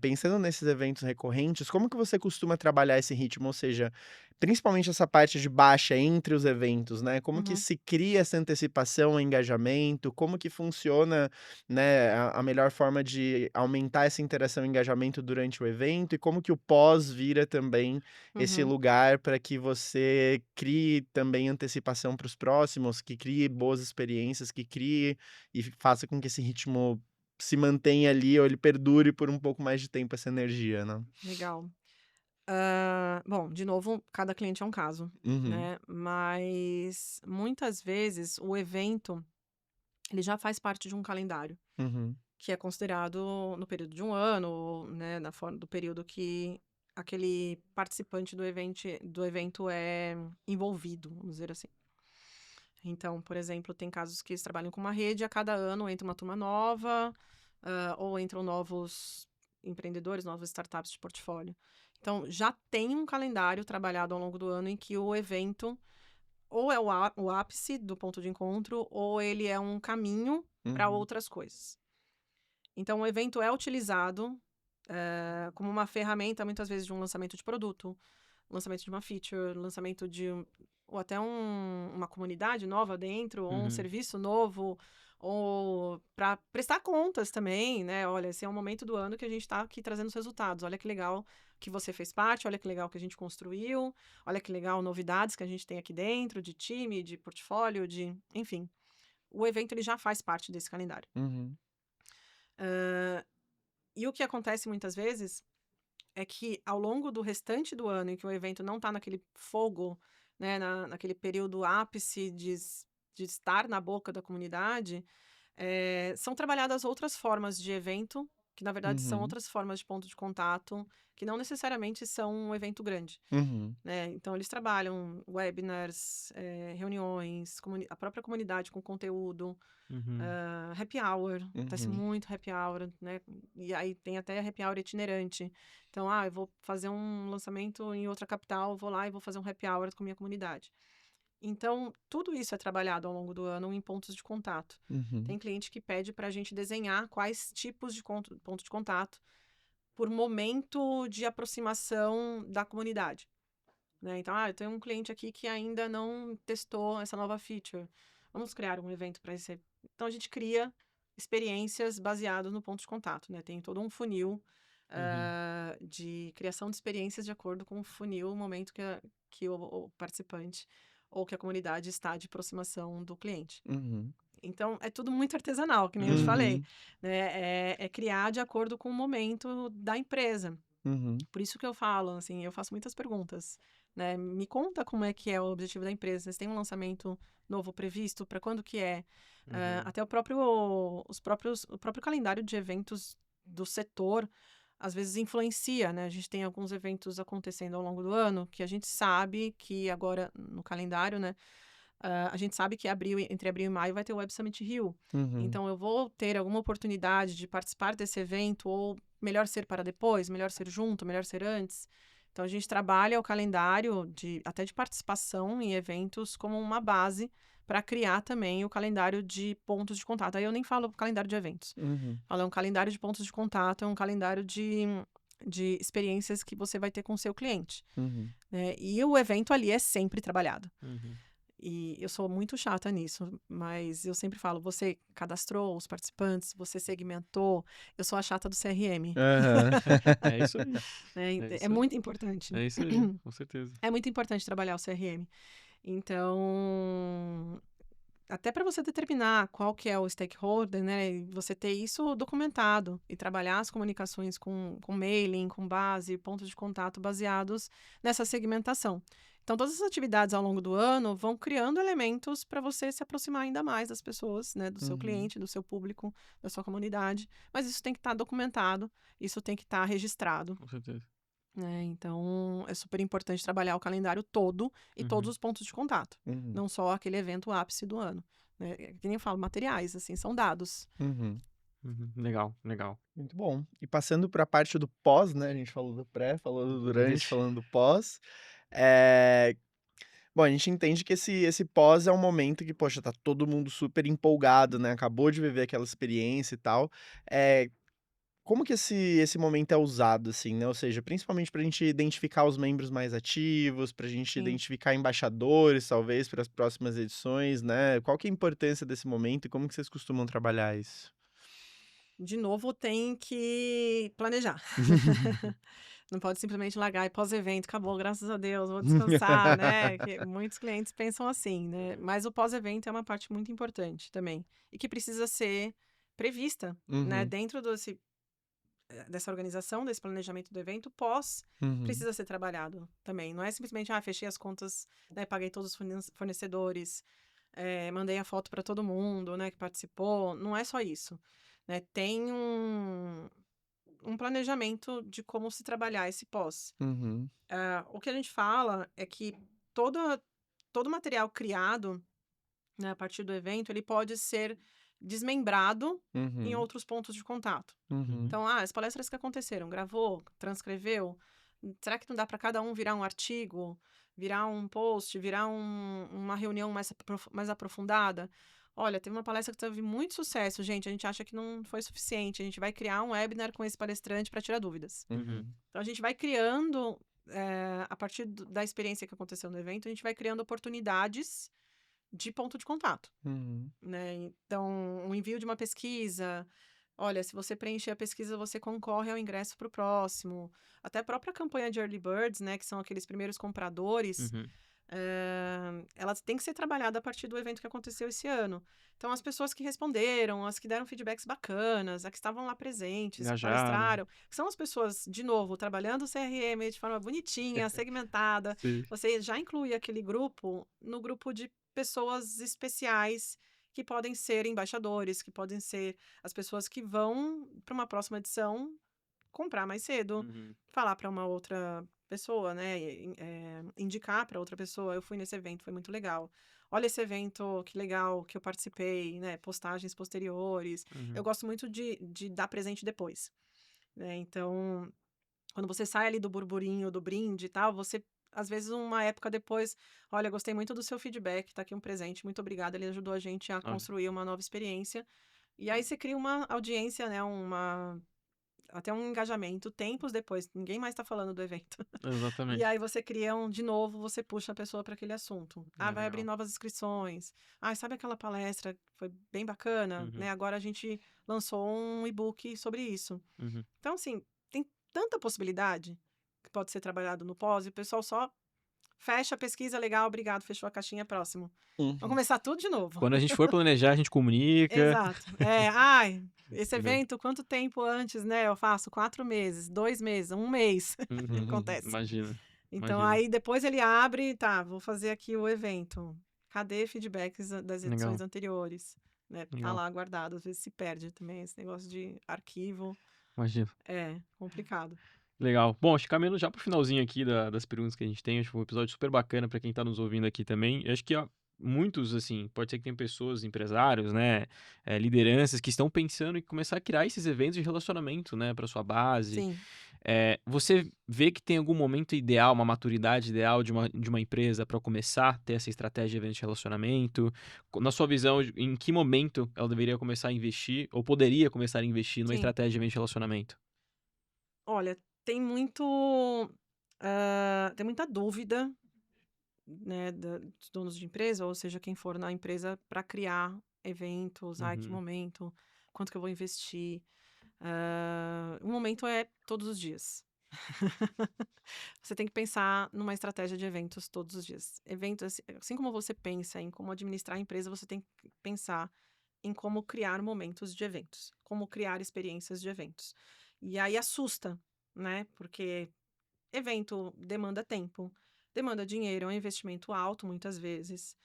Pensando nesses eventos recorrentes, como que você costuma trabalhar esse ritmo? Ou seja, principalmente essa parte de baixa entre os eventos, né? Como que Uhum. se cria essa antecipação, engajamento? Como que funciona, né, a melhor forma de aumentar essa interação e engajamento durante o evento? E como que o pós vira também esse Uhum. lugar para que você crie também antecipação para os próximos, que crie boas experiências, que crie e faça com que esse ritmo se mantenha ali ou ele perdure por um pouco mais de tempo essa energia, né? Legal. Bom, de novo, cada cliente é um caso, Uhum, né? Mas muitas vezes o evento ele já faz parte de um calendário, uhum, que é considerado no período de um ano, ou, né, na forma do período que aquele participante do evento é envolvido, vamos dizer assim. Então, por exemplo, tem casos que eles trabalham com uma rede, a cada ano entra uma turma nova, ou entram novos empreendedores, novas startups de portfólio. Então, já tem um calendário trabalhado ao longo do ano em que o evento ou é o ápice do ponto de encontro, ou ele é um caminho para Uhum. outras coisas. Então, o evento é utilizado como uma ferramenta, muitas vezes, de um lançamento de produto, lançamento de uma feature, lançamento de ou até uma comunidade nova dentro, ou um serviço novo, ou para prestar contas também, né? Olha, esse é um momento do ano que a gente está aqui trazendo os resultados. Olha que legal que você fez parte, olha que legal que a gente construiu, olha que legal novidades que a gente tem aqui dentro, de time, de portfólio, enfim. O evento ele já faz parte desse calendário. Uhum. E o que acontece muitas vezes é que ao longo do restante do ano em que o evento não está naquele fogo, né, naquele período ápice de estar na boca da comunidade, são trabalhadas outras formas de evento, que na verdade são Uhum. outras formas de ponto de contato, que não necessariamente são um evento grande. Uhum. Né? Então, eles trabalham webinars, reuniões, a própria comunidade com conteúdo, happy hour, acontece Uhum. muito happy hour, né? E aí tem até happy hour itinerante. Então, eu vou fazer um lançamento em outra capital, vou lá e vou fazer um happy hour com a minha comunidade. Então, tudo isso é trabalhado ao longo do ano em pontos de contato. Uhum. Tem cliente que pede para a gente desenhar quais tipos de ponto de contato por momento de aproximação da comunidade. Né? Então, eu tenho um cliente aqui que ainda não testou essa nova feature. Vamos criar um evento para esse. Então, a gente cria experiências baseadas no ponto de contato, né? Tem todo um funil de criação de experiências de acordo com o funil, o momento que o participante ou que a comunidade está de aproximação do cliente. Uhum. Então, é tudo muito artesanal, que nem eu te falei. Uhum. Né? É criar de acordo com o momento da empresa. Uhum. Por isso que eu falo, assim, eu faço muitas perguntas, né? Me conta como é que é o objetivo da empresa. Vocês têm um lançamento novo previsto? Para quando que é? Até o próprio calendário de eventos do setor, às vezes influencia, né? A gente tem alguns eventos acontecendo ao longo do ano que a gente sabe que agora no calendário, né? A gente sabe que entre abril e maio vai ter o Web Summit Rio. Uhum. Então, eu vou ter alguma oportunidade de participar desse evento, ou melhor ser para depois, melhor ser junto, melhor ser antes. Então, a gente trabalha o calendário até de participação em eventos como uma base para criar também o calendário de pontos de contato. Aí eu nem falo calendário de eventos. Uhum. Falo, é um calendário de pontos de contato, é um calendário de experiências que você vai ter com o seu cliente. Uhum. Né? E o evento ali é sempre trabalhado. E eu sou muito chata nisso, mas eu sempre falo, você cadastrou os participantes, você segmentou, eu sou a chata do CRM. Aham. É isso aí. Né? É É isso aí. muito importante. É isso aí, com certeza. É muito importante trabalhar o CRM. Então, até para você determinar qual que é o stakeholder, né? E você ter isso documentado e trabalhar as comunicações com mailing, com base, pontos de contato baseados nessa segmentação. Então, todas as atividades ao longo do ano vão criando elementos para você se aproximar ainda mais das pessoas, né? Do seu Uhum. cliente, do seu público, da sua comunidade. Mas isso tem que estar documentado, isso tem que estar registrado. Com certeza. Né? Então, é super importante trabalhar o calendário todo e todos os pontos de contato. Uhum. Não só aquele evento ápice do ano. Né? Que nem eu falo, materiais, assim, são dados. Uhum. Legal, legal. Muito bom. E passando para a parte do pós, né? A gente falou do pré, falou do durante, falando do pós. Bom, a gente entende que esse pós é um momento que, poxa, tá todo mundo super empolgado, né? Acabou de viver aquela experiência e tal. Como que esse momento é usado, assim, né? Ou seja, principalmente pra gente identificar os membros mais ativos, pra gente Sim. identificar embaixadores, talvez, para as próximas edições, né? Qual que é a importância desse momento e como que vocês costumam trabalhar isso? De novo, tem que planejar. Não pode simplesmente largar e pós-evento, acabou, graças a Deus, vou descansar, né? Que muitos clientes pensam assim, né? Mas o pós-evento é uma parte muito importante também. E que precisa ser prevista, né? Uhum, Dentro dessa organização, desse planejamento do evento, pós uhum, precisa ser trabalhado também. Não é simplesmente, fechei as contas, né, paguei todos os fornecedores, mandei a foto para todo mundo, né, que participou. Não é só isso. Né? Tem um planejamento de como se trabalhar esse pós. Uhum. O que a gente fala é que todo material criado, né, a partir do evento, ele pode ser desmembrado em Uhum. outros pontos de contato. Uhum. Então, as palestras que aconteceram, gravou, transcreveu, será que não dá para cada um virar um artigo, virar um post, virar uma reunião mais aprofundada? Olha, teve uma palestra que teve muito sucesso, gente. A gente acha que não foi suficiente. A gente vai criar um webinar com esse palestrante para tirar dúvidas. Uhum. Então, a gente vai criando, a partir da experiência que aconteceu no evento, a gente vai criando oportunidades de ponto de contato, Uhum. né? Então, o envio de uma pesquisa. Olha, se você preencher a pesquisa, você concorre ao ingresso para o próximo. Até a própria campanha de Early Birds, né? Que são aqueles primeiros compradores. Uhum. Ela tem que ser trabalhada a partir do evento que aconteceu esse ano. Então, as pessoas que responderam, as que deram feedbacks bacanas, as que estavam lá presentes, que Engajaram. palestraram, são as pessoas, de novo, trabalhando o CRM de forma bonitinha, segmentada. Sim. Você já inclui aquele grupo no grupo de pessoas especiais que podem ser embaixadores, que podem ser as pessoas que vão para uma próxima edição comprar mais cedo, Uhum. falar para uma outra pessoa, né? Indicar para outra pessoa. Eu fui nesse evento, foi muito legal. Olha esse evento, que legal que eu participei, né? Postagens posteriores. Eu Uhum. gosto muito de dar presente depois, né? Então, quando você sai ali do burburinho, do brinde e tal, você, às vezes, uma época depois, olha, gostei muito do seu feedback, tá aqui um presente, muito obrigada, ele ajudou a gente a Olha. construir uma nova experiência. E aí você cria uma audiência, né? Até um engajamento, tempos depois, ninguém mais está falando do evento. E Exatamente. aí você cria de novo, você puxa a pessoa para aquele assunto. É Vai abrir legal. novas inscrições. Sabe aquela palestra que foi bem bacana, Uhum. né? Agora a gente lançou um e-book sobre isso. Uhum. Então, assim, tem tanta possibilidade que pode ser trabalhado no pós, e o pessoal só fecha a pesquisa, legal, obrigado, fechou a caixinha, próximo. Vamos Uhum. começar tudo de novo. Quando a gente for planejar, a gente comunica. Exato. Esse Entendeu? evento, quanto tempo antes, né? Eu faço 4 meses, 2 meses, 1 mês. Uhum. Acontece. Imagina. Então, Imagina. aí depois ele abre, tá, vou fazer aqui o evento. Cadê feedbacks das edições Legal. anteriores? Né? Tá Legal. lá guardado, às vezes se perde também esse negócio de arquivo. Imagina. É complicado. Legal. Bom, acho que caminhando já pro finalzinho aqui das perguntas que a gente tem, acho que foi um episódio super bacana para quem tá nos ouvindo aqui também. Eu acho que muitos, assim, pode ser que tem pessoas, empresários, né, lideranças que estão pensando em começar a criar esses eventos de relacionamento, né, para sua base. Sim. Você vê que tem algum momento ideal, uma maturidade ideal de uma empresa para começar a ter essa estratégia de evento de relacionamento? Na sua visão, em que momento ela deveria começar a investir, ou poderia começar a investir numa Sim. estratégia de evento de relacionamento? Olha, tem muita dúvida, né, dos donos de empresa, ou seja, quem for na empresa para criar eventos. Que Uhum. momento, quanto que eu vou investir. O momento é todos os dias. Você tem que pensar numa estratégia de eventos todos os dias. Eventos, assim como você pensa em como administrar a empresa, você tem que pensar em como criar momentos de eventos, como criar experiências de eventos. E aí assusta, né? Porque evento demanda tempo, demanda dinheiro, é um investimento alto muitas vezes.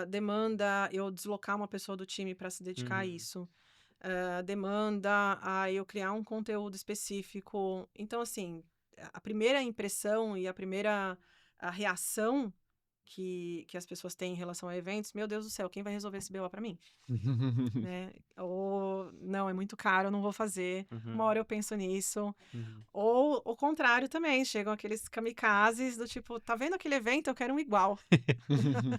Demanda eu deslocar uma pessoa do time para se dedicar a Uhum. isso. Demanda eu criar um conteúdo específico. Então, assim, a primeira impressão e a reação que as pessoas têm em relação a eventos, meu Deus do céu, quem vai resolver esse BO para mim? Né? Ou, não, é muito caro, eu não vou fazer. Uma Uhum. hora eu penso nisso. Uhum. Ou o contrário também, chegam aqueles kamikazes do tipo, tá vendo aquele evento? Eu quero um igual.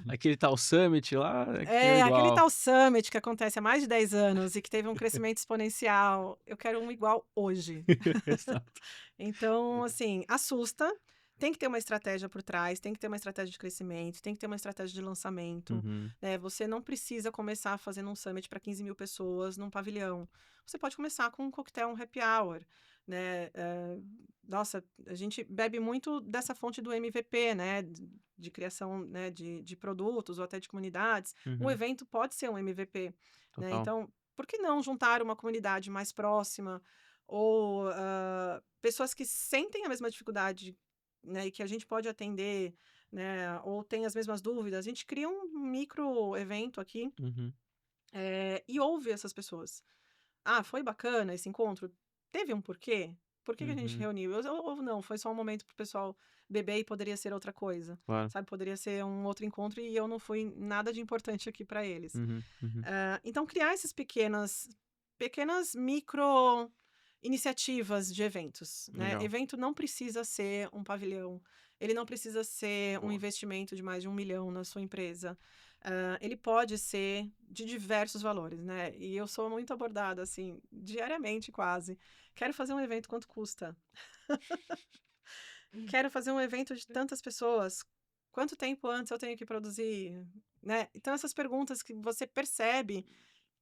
Aquele tal Summit lá, quero Aquele igual. tal Summit que acontece há mais de 10 anos e que teve um crescimento exponencial. Eu quero um igual hoje. Exato. Então, assim, assusta. Tem que ter uma estratégia por trás, tem que ter uma estratégia de crescimento, tem que ter uma estratégia de lançamento. Uhum. Né? Você não precisa começar fazendo um summit para 15 mil pessoas num pavilhão. Você pode começar com um coquetel, um happy hour. Né? Nossa, a gente bebe muito dessa fonte do MVP, né? De criação, né? de produtos ou até de comunidades. Um Uhum. evento pode ser um MVP. Né? Total. Então, por que não juntar uma comunidade mais próxima? Ou pessoas que sentem a mesma dificuldade, né, e que a gente pode atender, né, ou tem as mesmas dúvidas. A gente cria um micro evento aqui Uhum. e ouve essas pessoas. Foi bacana esse encontro? teve um porquê? Por que que a gente Uhum. reuniu? Ou não, foi só um momento pro pessoal beber e poderia ser outra coisa, Claro. sabe? Poderia ser um outro encontro e eu não fui nada de importante aqui para eles. Uhum. Uhum. Então, criar essas pequenas micro iniciativas de eventos, né? Legal. Evento não precisa ser um pavilhão, ele não precisa ser um Boa. investimento de mais de 1 milhão na sua empresa. Ele pode ser de diversos valores, né? E eu sou muito abordada, assim, diariamente quase. Quero fazer um evento, quanto custa? Quero fazer um evento de tantas pessoas. Quanto tempo antes eu tenho que produzir, né? Então, essas perguntas que você percebe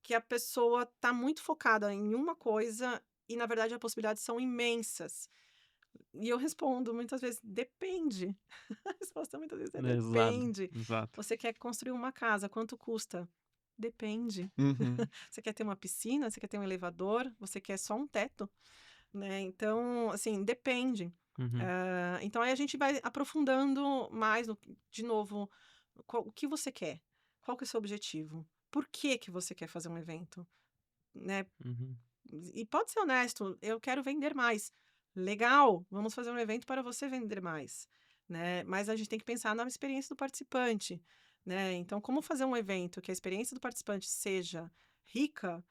que a pessoa está muito focada em uma coisa e, na verdade, as possibilidades são imensas. E eu respondo muitas vezes, depende. A resposta muitas vezes é Exato, depende. exato. Você quer construir uma casa, quanto custa? Depende. Uhum. Você quer ter uma piscina? Você quer ter um elevador? Você quer só um teto? Né? Então, assim, depende. Uhum. Então, aí a gente vai aprofundando mais, de novo, o que você quer? Qual que é o seu objetivo? Por que que você quer fazer um evento? Né? Uhum. E pode ser honesto, eu quero vender mais. Legal, vamos fazer um evento para você vender mais, né? Mas a gente tem que pensar na experiência do participante, né? Então, como fazer um evento que a experiência do participante seja rica,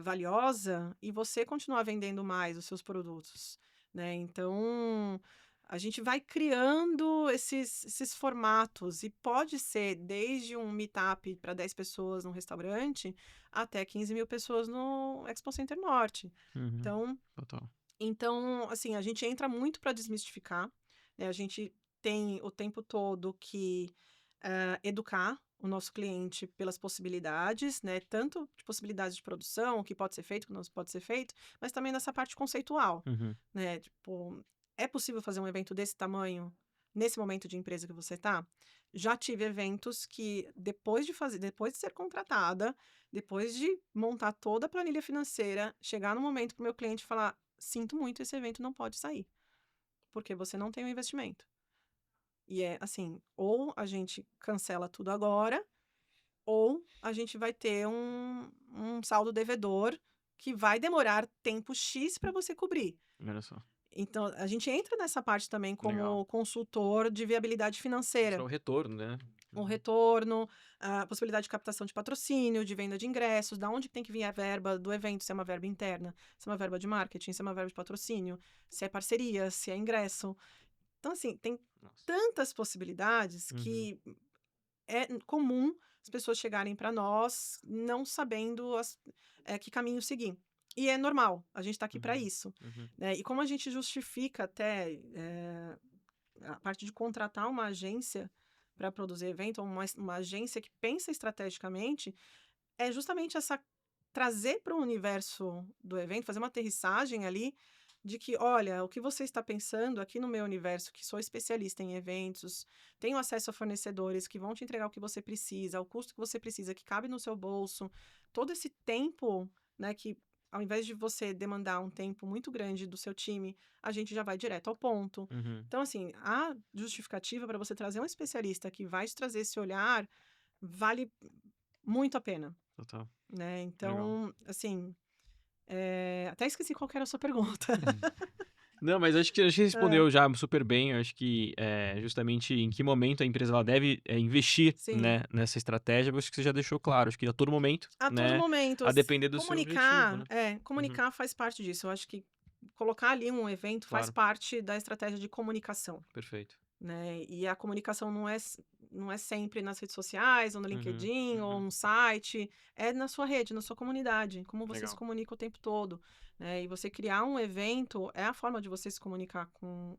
valiosa, e você continuar vendendo mais os seus produtos, né? Então, a gente vai criando esses formatos, e pode ser desde um meetup para 10 pessoas num restaurante, até 15 mil pessoas no Expo Center Norte. Uhum. Então, Total. assim, a gente entra muito para desmistificar, né? A gente tem o tempo todo que educar o nosso cliente pelas possibilidades, né? Tanto de possibilidades de produção, o que pode ser feito, o que não pode ser feito, mas também nessa parte conceitual, Uhum. né? Tipo, é possível fazer um evento desse tamanho nesse momento de empresa que você tá? Já tive eventos que depois de ser contratada, depois de montar toda a planilha financeira, chegar no momento para o meu cliente falar: sinto muito, esse evento não pode sair, porque você não tem o investimento. E é assim, ou a gente cancela tudo agora, ou a gente vai ter um saldo devedor que vai demorar tempo X para você cobrir. Olha só. Então, a gente entra nessa parte também Legal. como consultor de viabilidade Mostrar financeira. o retorno, né? Um retorno, a possibilidade de captação de patrocínio, de venda de ingressos, da onde tem que vir a verba do evento, se é uma verba interna, se é uma verba de marketing, se é uma verba de patrocínio, se é parceria, se é ingresso. Então, assim, tem Nossa. tantas possibilidades Uhum. que é comum as pessoas chegarem para nós não sabendo que caminho seguir. E é normal, a gente está aqui para Uhum. isso. Uhum. Né? E como a gente justifica até a parte de contratar uma agência para produzir evento, ou uma agência que pensa estrategicamente, é justamente trazer para o universo do evento, fazer uma aterrissagem ali de que, olha, o que você está pensando aqui no meu universo, que sou especialista em eventos, tenho acesso a fornecedores que vão te entregar o que você precisa, o custo que você precisa, que cabe no seu bolso, todo esse tempo, né, que ao invés de você demandar um tempo muito grande do seu time, a gente já vai direto ao ponto. Uhum. Então, assim, a justificativa para você trazer um especialista que vai te trazer esse olhar vale muito a pena, Total. né? Legal. Então, assim, até esqueci qual que era a sua pergunta. Não, mas acho que a gente respondeu já super bem. Eu acho que justamente em que momento a empresa ela deve investir, Sim. né, nessa estratégia, eu acho que você já deixou claro. Acho que a todo momento, A todo né, momento, a depender do seu objetivo, né? comunicar faz parte disso. Eu acho que colocar ali um evento faz Claro. parte da estratégia de comunicação, Perfeito. né? E a comunicação não é sempre nas redes sociais, ou no Uhum. LinkedIn, ou Uhum. no site, é na sua rede, na sua comunidade, como você se Legal. comunica o tempo todo, né? E você criar um evento é a forma de você se comunicar com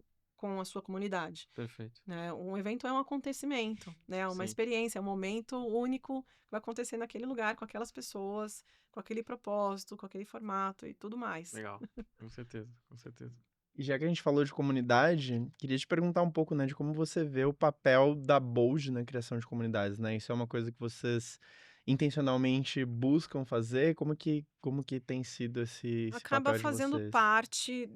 a sua comunidade, Perfeito. né? Um evento é um acontecimento, né? É uma Sim. experiência, é um momento único que vai acontecer naquele lugar, com aquelas pessoas, com aquele propósito, com aquele formato e tudo mais. Legal. Com certeza, com certeza. E já que a gente falou de comunidade, queria te perguntar um pouco, né, de como você vê o papel da Bold na criação de comunidades, né? Isso é uma coisa que vocês intencionalmente buscam fazer? Como que tem sido esse Acaba papel de fazendo vocês? parte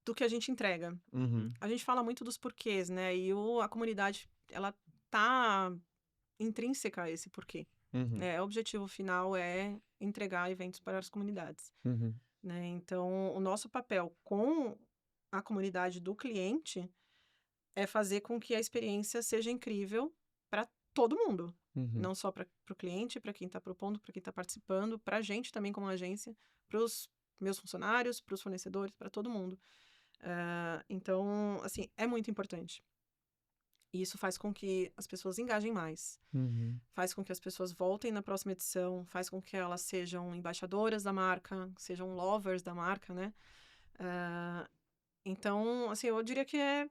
do que a gente entrega. Uhum, A gente fala muito dos porquês, né? E a comunidade, ela tá intrínseca a esse porquê. uhum, Né? O objetivo final é entregar eventos para as comunidades. uhum. né? Então, o nosso papel com a comunidade do cliente é fazer com que a experiência seja incrível para todo mundo. Uhum. Não só para o cliente, para quem está propondo, para quem está participando, para a gente também como agência, para os meus funcionários, para os fornecedores, para todo mundo. Então, assim, é muito importante. E isso faz com que as pessoas engajem mais, Uhum. faz com que as pessoas voltem na próxima edição, faz com que elas sejam embaixadoras da marca, sejam lovers da marca, né? Então, assim, eu diria que é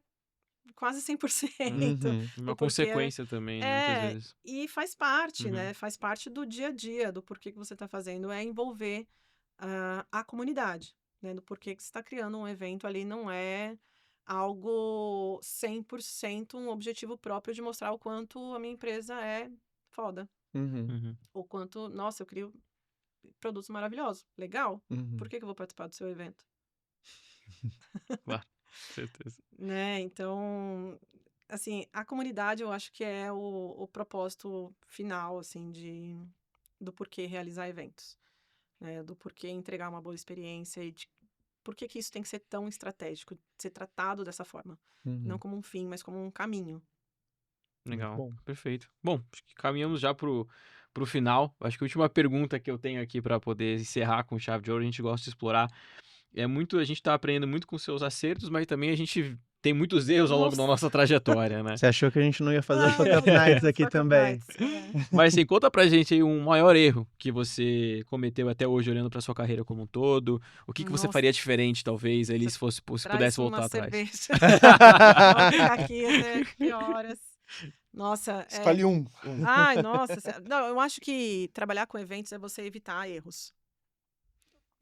quase 100%, Uhum. Uma porque consequência também, né, muitas vezes. e faz parte, Uhum. né? Faz parte do dia a dia, do porquê que você está fazendo, é envolver a comunidade, né? Do porquê que você está criando um evento ali, não é algo 100% um objetivo próprio de mostrar o quanto a minha empresa é foda. Uhum. Uhum. O quanto, nossa, eu crio produtos maravilhosos. Legal. Uhum. Por que que eu vou participar do seu evento? Claro, com certeza. Né? Então, assim, a comunidade eu acho que é o propósito final, assim, do porquê realizar eventos, né? Do porquê entregar uma boa experiência e de por que que isso tem que ser tão estratégico, ser tratado dessa forma. Não Uhum. como um fim, mas como um caminho. Muito Legal, bom. perfeito. Bom, acho que caminhamos já pro final. Acho que a última pergunta que eu tenho aqui para poder encerrar com chave de ouro, a gente gosta de explorar. A gente tá aprendendo muito com seus acertos, mas também a gente tem muitos erros ao longo da Nossa! nossa trajetória, né? Você achou que a gente não ia fazer o Ai, Fuck meu Up Nights Deus, aqui Fuck Up também? Nights. É. Mas assim, conta pra gente aí um maior erro que você cometeu até hoje, olhando pra sua carreira como um todo. O que você Nossa, faria diferente, talvez, ali, você se fosse, se traz pudesse uma voltar atrás? cerveja. Vamos ficar aqui até que horas? Nossa, Escolhe um. Ai, nossa. Não, eu acho que trabalhar com eventos é você evitar erros.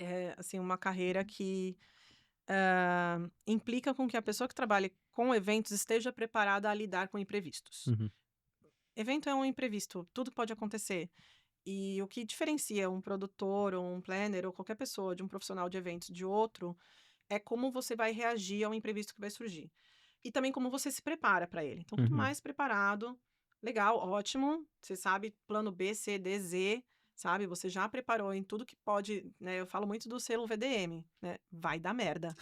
É, assim, uma carreira que implica com que a pessoa que trabalhe com eventos esteja preparada a lidar com imprevistos. Uhum, Evento é um imprevisto, tudo pode acontecer. E o que diferencia um produtor, ou um planner, ou qualquer pessoa de um profissional de eventos de outro, é como você vai reagir ao imprevisto que vai surgir. E também como você se prepara para ele. Então, quanto uhum, mais preparado, legal, ótimo. Você sabe plano B, C, D, Z, sabe? Você já preparou em tudo que pode, né? Eu falo muito do selo VDM, né? Vai dar merda.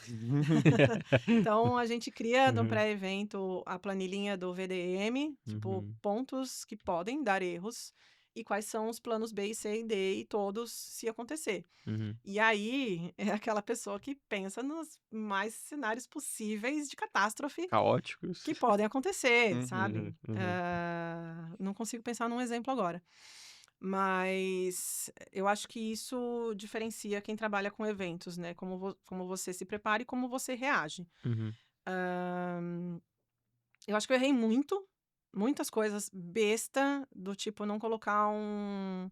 Então, a gente cria no uhum, pré-evento a planilhinha do VDM, tipo, uhum, pontos que podem dar erros e quais são os planos B, C e D e todos se acontecer. uhum. E aí, é aquela pessoa que pensa nos mais cenários possíveis de catástrofe Caóticos. que podem acontecer, Uhum. sabe? Uhum, uhum, Não consigo pensar num exemplo agora. Mas eu acho que isso diferencia quem trabalha com eventos, né? Como você se prepara e como você reage. uhum. Eu acho que eu errei muitas coisas besta, do tipo não colocar um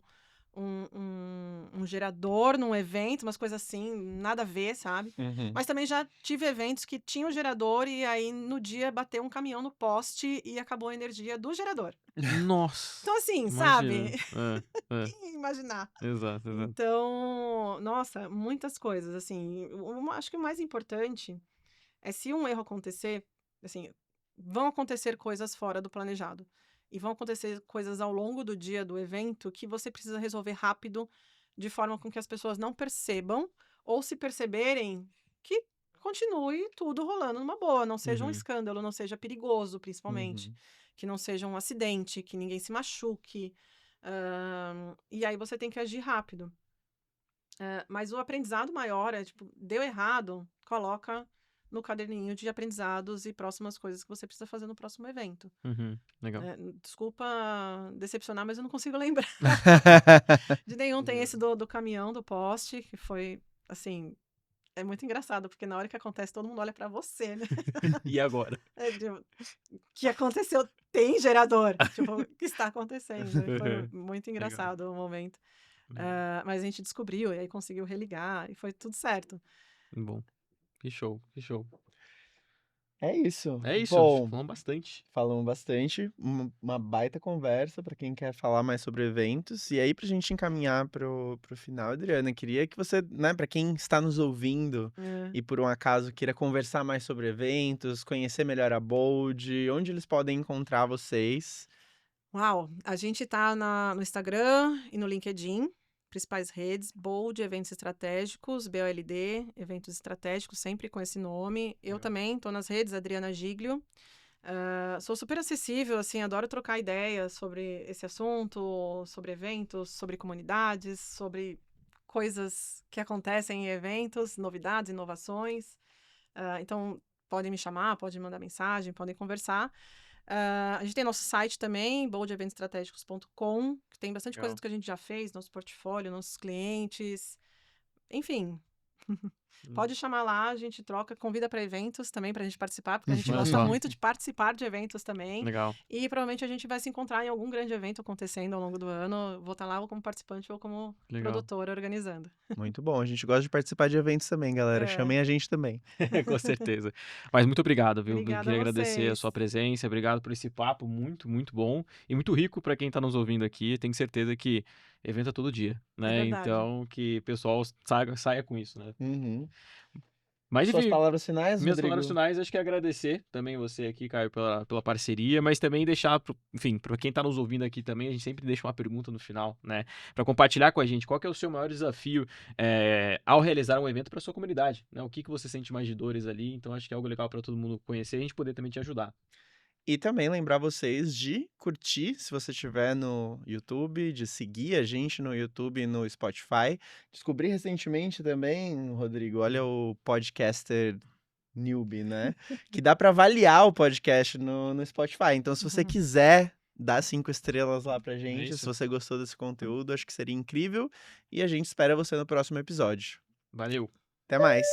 gerador num evento, umas coisas assim, nada a ver, sabe? Uhum. Mas também já tive eventos que tinham gerador e aí no dia bateu um caminhão no poste e acabou a energia do gerador. Nossa, Então, assim, sabe? imagina. É, Quem ia imaginar? exato, exato. Então, nossa, muitas coisas, assim. Acho que o mais importante é se um erro acontecer, assim, vão acontecer coisas fora do planejado. E vão acontecer coisas ao longo do dia do evento que você precisa resolver rápido, de forma com que as pessoas não percebam, ou se perceberem, que continue tudo rolando numa boa, não seja um Uhum, escândalo, não seja perigoso, principalmente. Uhum. Que não seja um acidente, que ninguém se machuque. E aí você tem que agir rápido. Mas o aprendizado maior é, tipo, deu errado, coloca no caderninho de aprendizados e próximas coisas que você precisa fazer no próximo evento. uhum, legal. Desculpa decepcionar, mas eu não consigo lembrar de nenhum. Tem esse do caminhão, do poste, que foi, assim, é muito engraçado, porque na hora que acontece, todo mundo olha pra você, né? E agora? Tipo, o que aconteceu? Tem gerador. Tipo, o que está acontecendo? E foi muito Legal. engraçado o momento. Legal. Mas a gente descobriu, e aí conseguiu religar, e foi tudo certo. Bom, que show, que show. É isso. É isso, acho que Bom, falamos bastante. falamos bastante. Uma baita conversa para quem quer falar mais sobre eventos. E aí, pra gente encaminhar pro final, Adriana, queria que você, né, para quem está nos ouvindo É. e por um acaso queira conversar mais sobre eventos, conhecer melhor a Bold, onde eles podem encontrar vocês. Uau! A gente tá no Instagram e no LinkedIn, principais redes, Bold Eventos Estratégicos, BOLD, Eventos Estratégicos, sempre com esse nome. Eu Legal. também estou nas redes, Adriana Giglio. Sou super acessível, assim, adoro trocar ideias sobre esse assunto, sobre eventos, sobre comunidades, sobre coisas que acontecem em eventos, novidades, inovações. Então, podem me chamar, podem mandar mensagem, podem conversar. A gente tem nosso site também, boldeventostrategicos.com, que tem bastante coisa Legal. do que a gente já fez, nosso portfólio, nossos clientes, enfim. Pode chamar lá, a gente troca, convida para eventos também para a gente participar, porque a gente Olha gosta só. muito de participar de eventos também. Legal. E provavelmente a gente vai se encontrar em algum grande evento acontecendo ao longo do ano. Vou estar lá ou como participante ou como Legal. produtora organizando. Muito bom. A gente gosta de participar de eventos também, galera. É. Chamem a gente também. Com certeza. Mas muito obrigado, viu? Obrigada Queria a agradecer a vocês. sua presença, obrigado por esse papo muito, muito bom e muito rico para quem está nos ouvindo aqui. Tenho certeza que evento é todo dia, né? verdade. Então, que o pessoal saia com isso, né? Uhum. Mas Suas enfim, palavras finais, minhas Rodrigo? palavras finais, acho que é agradecer também você aqui, Caio, pela parceria, mas também deixar, enfim, para quem está nos ouvindo aqui também, a gente sempre deixa uma pergunta no final, né? Para compartilhar com a gente qual que é o seu maior desafio ao realizar um evento para sua comunidade, né? O que você sente mais de dores ali, então acho que é algo legal para todo mundo conhecer e a gente poder também te ajudar. E também lembrar vocês de curtir, se você estiver no YouTube, de seguir a gente no YouTube e no Spotify. Descobri recentemente também, Rodrigo, olha o podcaster newbie, né? Que dá para avaliar o podcast no Spotify. Então, se você quiser dar 5 estrelas lá pra gente, se isso. você gostou desse conteúdo, acho que seria incrível. E a gente espera você no próximo episódio. Valeu! Até mais!